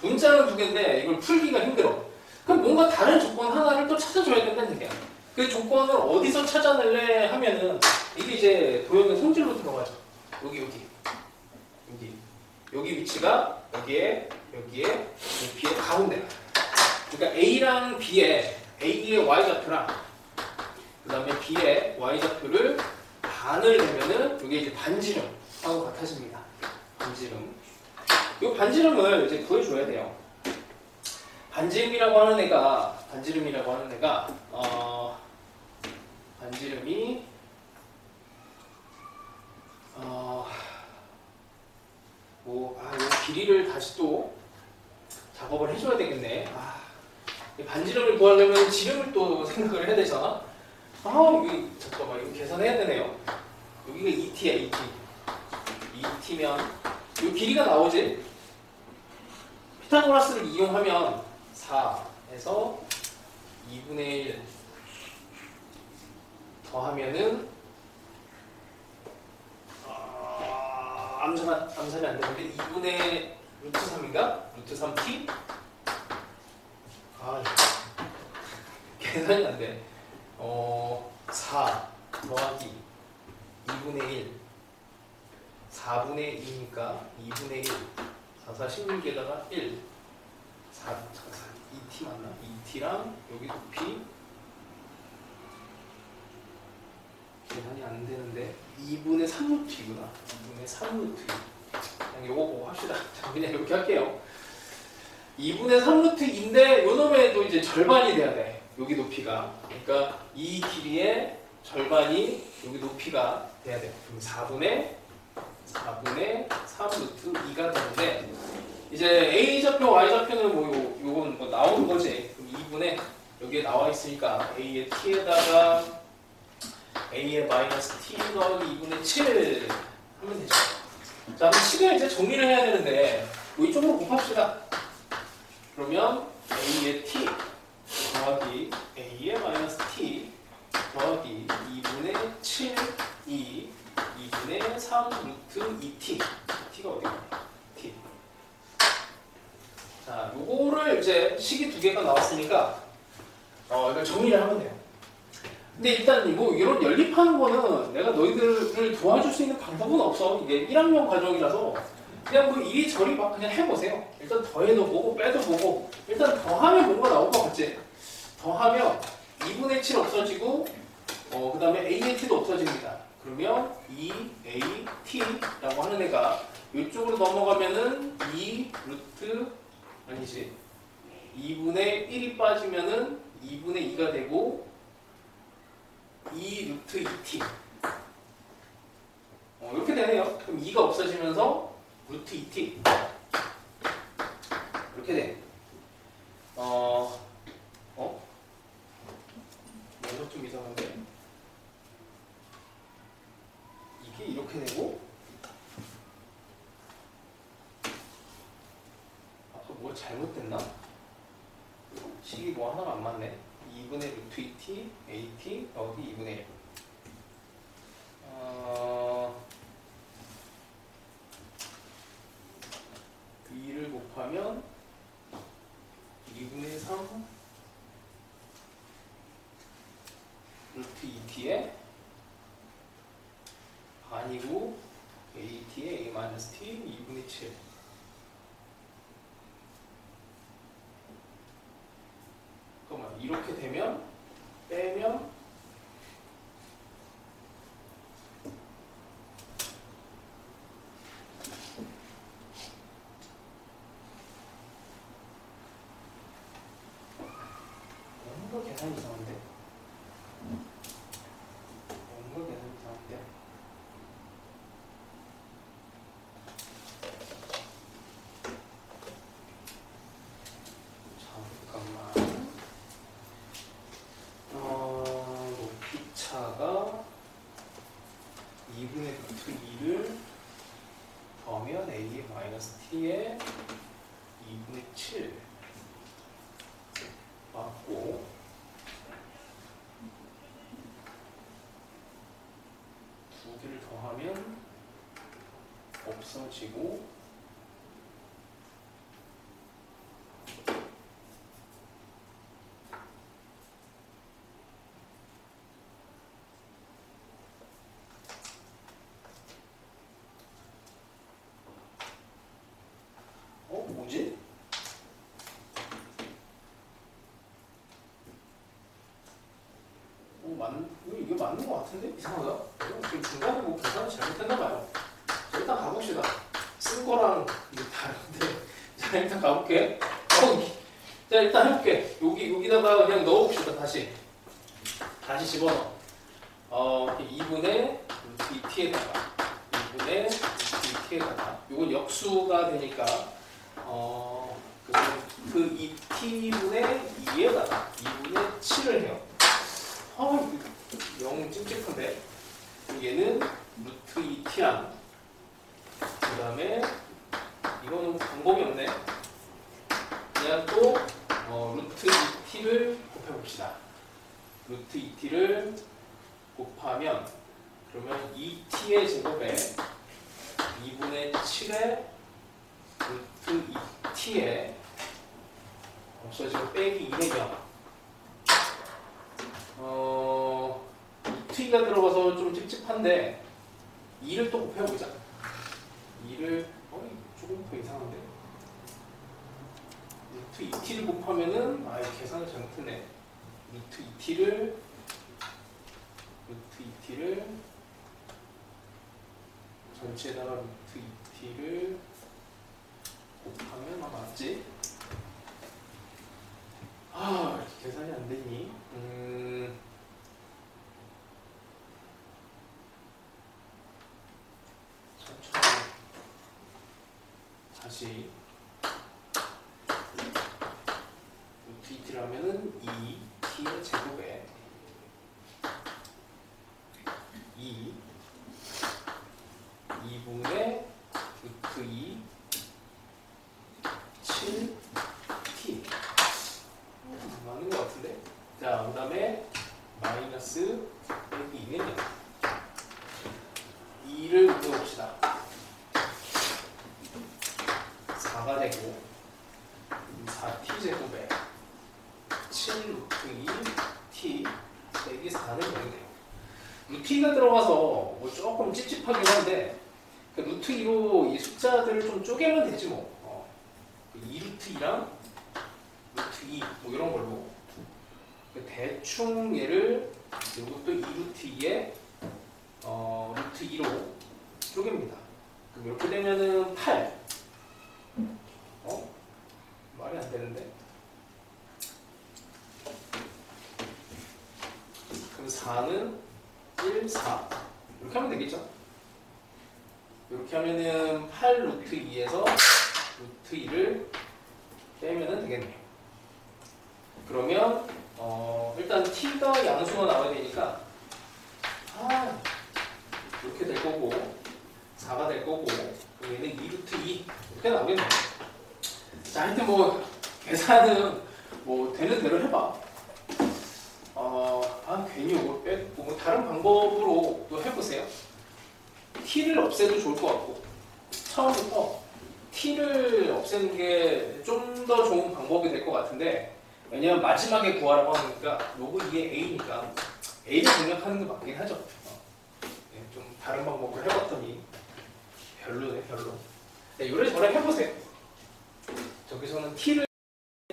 문자는 두 개인데 이걸 풀기가 힘들어. 그럼 뭔가 다른 조건 하나를 또 찾아줘야 된다는 얘기야. 그 조건을 어디서 찾아낼래 하면은 이게 이제 도형의 성질로 들어가죠. 여기 위치가 여기에 B의 가운데가. 그러니까 A랑 A의 Y좌표랑 그 다음에 B의 Y좌표를 반을 내면은 이게 이제 반지름하고 같아집니다. 반지름. 이 반지름을 이제 구해줘야 돼요. 반지름이라고 하는 애가 반지름이 이 길이를 다시 또 작업을 해줘야 되겠네. 이 반지름을 구하려면 지름을 또 생각을 해야 되잖아. 여기 잠깐만 이거 계산해야 되네요. 여기가 2t야 2t면 이 길이가 나오지. 피타고라스를 이용하면 4에서 2분의 1 더하면은 암산이 안 되는데 2분의 루트 3인가? 루트 3t? 계산이 안 돼. 4 더하기 2분의 1 4분의 2니까 2분의 1 4, 4, 16에다가 1 4, 2t 맞나? 2t랑 여기 높이 계산이 안 되는데 2분의 3루트이구나. 2분의 3루트. 그냥 요거 보고 합시다. 그냥 이렇게 할게요. 2분의 3루트인데 요놈에도 이제 절반이 돼야 돼. 여기 높이가. 그러니까 이 길이의 절반이 여기 높이가 돼야 돼. 그럼 4분의 3루트 2가 되는데 이제 A좌표, Y좌표는 요건 뭐 나오는 거지. 그럼 2분의 여기에 나와 있으니까 A의 t에다가 A의 마이너스 t 더하기 2분의 7 하면 되죠. 자, 그럼 7을 이제 정리를 해야 되는데 이쪽으로 곱합시다. 그러면 A의 t 더하기 A의 마이너스 t 더하기 2분의 7 2분의 3 루트 2t t가 어디가? t. 자, 요거를 이제 식이 두 개가 나왔으니까 이걸 정리를 하면 돼요. 근데 일단 뭐 이런 연립하는 거는 내가 너희들을 도와줄 수 있는 방법은 없어. 이게 1학년 과정이라서 그냥 뭐 이리저리 막 그냥 해보세요. 일단 더해도 보고 빼도 보고 일단 더하면 뭔가 나올 것 같지? 더하면 2분의 7 없어지고 그 다음에 A의 t도 없어집니다. 그러면 2AT라고 하는 애가 이쪽으로 넘어가면은 2 루트 아니지 2분의 1이 빠지면은 2분의 2가 되고 2 루트 2t 이렇게 되네요. 그럼 2가 없어지면서 루트 2t 이렇게 돼. 뭔가 좀 이상한데 이게 이렇게 되고 아까 뭐 잘못됐나? 식이 뭐 하나가 안 맞네. 2분의 루트 2t at 더하기 2분의 1 2를 곱하면 2분의 3 루트 2t에 반이고 at에 a 마이너스 t 2분의 7 잠깐만 이렇게 되면 빼면 뭔가 계산이 이상한데 붙이고 뭐지? 이게 맞는 것 같은데? 이상하다. 지금 중간에 뭐 계산을 잘못했나봐요. 자, 일단 가봅시다. 쓴 거랑 이게 다른데. 자, 일단 가볼게. 자, 일단 해볼게. 여기다가 그냥 넣어봅시다. 다시 집어넣어. 2분의 루트 2t에다가 2분의 루트 2t에다가 이건 역수가 되니까 그래서 그 2t분의 2에다가 2분의 7을 해요. 영 찝찝한데. 얘는 루트 2t랑 그 다음에 이거는 방법이 없네. 그냥 또 루트 2t를 곱해봅시다. 루트 2t를 곱하면 그러면 2t의 제곱에 2분의 7의 루트 2t에 없어지고 빼기 2내면 루트가 들어가서 좀 찝찝한데 2를 또 곱해보자. 2를 조금 더 이상한데 루트 2t를 곱하면은 계산을 잘못했네. 루트 2t를 전체에다가 루트 2t를 곱하면 맞지? 이렇게 계산이 안 되니? 천천히 다시 루트 2t를 하면은 2t의 제곱에 2분의 루트 2 7t 맞는 것 같은데? 자, 그 다음에 마이너스 빼기 2는 2를 곱해봅시다. 4가 되고 4t 제곱에 7 루트 2t 빼기 4는 0이네요. 루트 2가 들어가서 뭐 조금 찝찝하긴 한데 그 루트 2로 이 숫자들을 좀 쪼개면 되지 뭐. 2루트 2랑 루트 2 뭐 이런 걸로 대충 얘를 이것도 2루트 2에 루트 2로 쪼갭니다. 그럼 이렇게 되면은 8. 말이 안 되는데. 그럼 4는 1, 4 이렇게 하면 되겠죠? 이렇게 하면은 8 루트 2에서 루트 2를 빼면은 되겠네요. 그러면 일단 t가 양수가 나와야 되니까 이렇게 될 거고 4가 될 거고 그럼 얘는 2루트 2 이렇게 나오겠네요. 자, 하여튼 뭐 계산은 뭐 되는 대로 해봐. 괜히 이거 빼고 뭐 다른 방법으로 또 해보세요. t를 없애도 좋을 것 같고 처음부터 t를 없애는 게 좀 더 좋은 방법이 될 것 같은데 왜냐면 마지막에 구하라고 하니까 요거 이게 a니까 a를 공략하는 게 맞긴 하죠. 좀 다른 방법을 해봤더니 별로네 별로. 네, 요래저래 해보세요. 저기서는 t를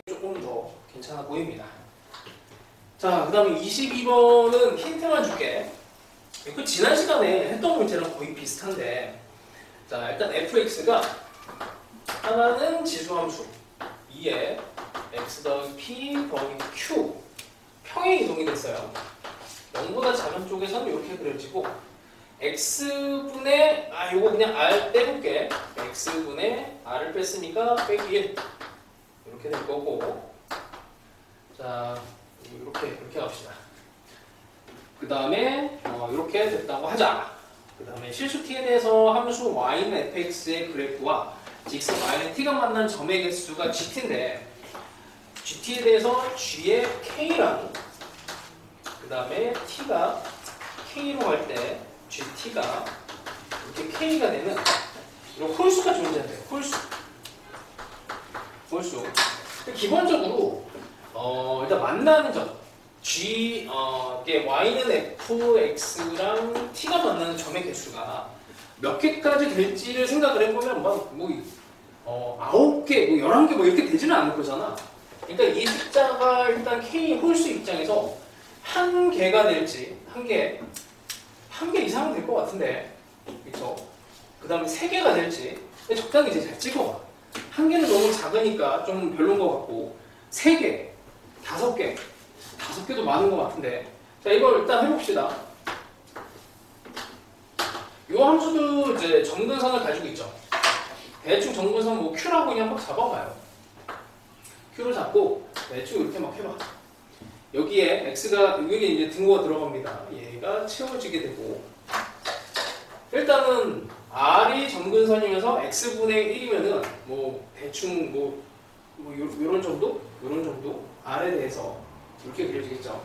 조금 더 괜찮아 보입니다. 자, 그 다음에 22번은 힌트만 줄게. 그 지난 시간에 했던 문제랑 거의 비슷한데 자, 일단 fx가 하나는 지수함수 2에 x 더하기 p 더하기 q 평행 이동이 됐어요. 0보다 작은 쪽에서는 이렇게 그려지고 x분의 요거 그냥 r 빼볼게. x분의 r을 뺐으니까 빼기 1 이렇게 될 거고 자 이렇게 갑시다. 그 다음에 이렇게 됐다고 하자. 그 다음에 실수 t에 대해서 함수 y는 fx의 그래프와 직선 y는 t가 만난 점의 개수가 gt인데 gt에 대해서 g의 k랑 그 다음에 t가 k로 할 때 gt가 이렇게 k가 되는 이런 홀수가 존재한대요. 홀수. 기본적으로 일단 만나는 점 이게 y는 fx랑 t가 만나는 점의 개수가 몇 개까지 될지를 생각을 해보면 뭐 9개, 뭐 11개 뭐 이렇게 되지는 않을 거잖아. 그러니까 이 숫자가 일단 k 홀수 입장에서 한 개가 될지 한 개 이상은 될 것 같은데, 그렇죠? 그 다음에 3개가 될지 적당히 이제 잘 찍어봐. 한 개는 너무 작으니까 좀 별론 것 같고 3개, 5개도 많은 것 같은데, 자 이걸 일단 해봅시다. 이 함수도 이제 점근선을 가지고 있죠. 대충 점근선 뭐 Q라고 그냥 막 잡아봐요. Q를 잡고 대충 이렇게 막 해봐. 여기에 X가 여기에 이제 등호가 들어갑니다. 얘가 채워지게 되고, 일단은 R이 점근선이면서 X분의 1이면은 뭐 대충 요런 정도 R에 대해서 이렇게 그려지겠죠.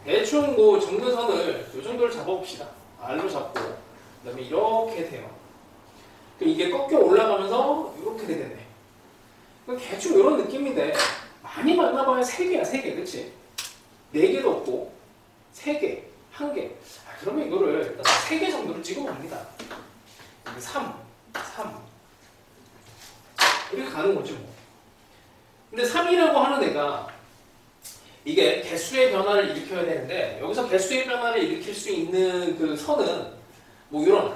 대충 뭐 점근선을 요 정도를 잡아봅시다. R로 잡고 그다음에 이렇게 돼요. 그럼 이게 꺾여 올라가면서 이렇게 되겠네. 대충 이런 느낌인데 많이 만나봐야 3개야, 3개, 그렇지? 4개도 없고 3개, 1개. 그러면 이거를 일단 3개 정도를 찍어봅니다. 3 이렇게 가는 거지 뭐. 근데 3이라고 하는 애가 이게 개수의 변화를 일으켜야 되는데, 여기서 개수의 변화를 일으킬 수 있는 그 선은 뭐 이런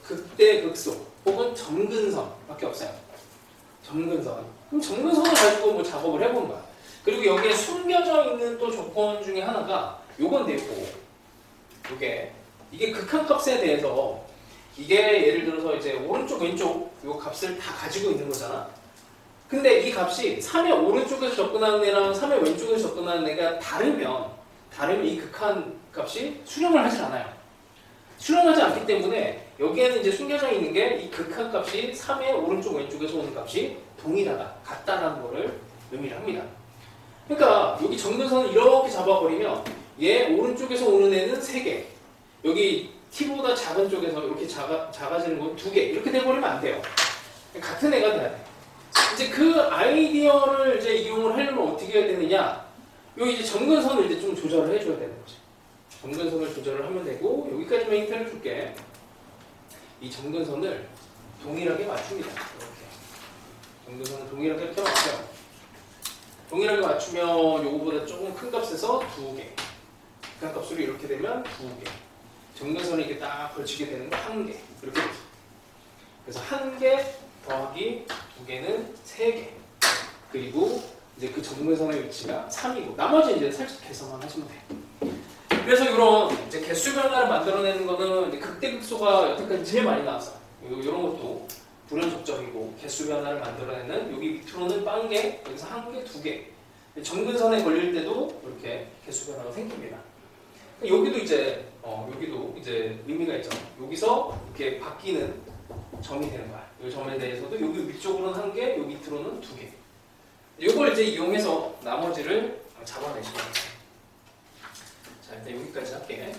극대 극소 혹은 점근선밖에 없어요. 점근선. 그럼 점근선을 가지고 뭐 작업을 해보는 거야. 그리고 여기에 숨겨져 있는 또 조건 중에 하나가 요건데, 이게 극한값에 대해서 이게 예를 들어서 이제 오른쪽 왼쪽 요 값을 다 가지고 있는 거잖아. 근데 이 값이 3의 오른쪽에서 접근하는 애랑 3의 왼쪽에서 접근하는 애가 다르면 이 극한 값이 수렴을 하질 않아요. 수렴하지 않기 때문에 여기에는 이제 숨겨져 있는 게 이 극한 값이 3의 오른쪽 왼쪽에서 오는 값이 동일하다, 같다라는 거를 의미를 합니다. 그러니까 여기 점근선을 이렇게 잡아버리면 얘 오른쪽에서 오는 애는 3개, 여기 t보다 작은 쪽에서 이렇게 작아지는 건 2개, 이렇게 돼버리면 안 돼요. 같은 애가 돼야 돼. 이제 그 아이디어를 이제 이용을 하려면 어떻게 해야 되느냐? 여기 이제 점근선을 이제 좀 조절을 해줘야 되는 거지. 점근선을 조절을 하면 되고, 여기까지만 힌트를 줄게. 이 점근선을 동일하게 맞춥니다. 이렇게. 점근선을 동일하게 이렇게 맞춰요. 동일하게 맞추면 요거보다 조금 큰 값에서 2개. 극한 값으로 이렇게 되면 2개. 점근선이 이렇게 딱 걸치게 되는 거 1개. 이렇게 되죠. 그래서 1개 더하기 2개는 3개. 그리고 이제 그 점근선의 위치가 3이고, 나머지 이제 살짝 계산만 하시면 돼요. 그래서 이런 이제 개수 변화를 만들어내는 거는 이제 극대극소가 여태까지 제일 많이 나왔어요. 이런 것도 불연속적이고, 개수 변화를 만들어내는 여기 밑으로는 빵개, 여기서 1개, 2개. 점근선에 걸릴 때도 이렇게 개수 변화가 생깁니다. 여기도 이제 의미가 있죠. 여기서 이렇게 바뀌는 점이 되는 거야. 이 점에 대해서도 여기 위쪽으로는 1개, 여기 밑으로는 2개. 이걸 이제 이용해서 나머지를 잡아내시면 돼요. 자, 일단 여기까지 할게.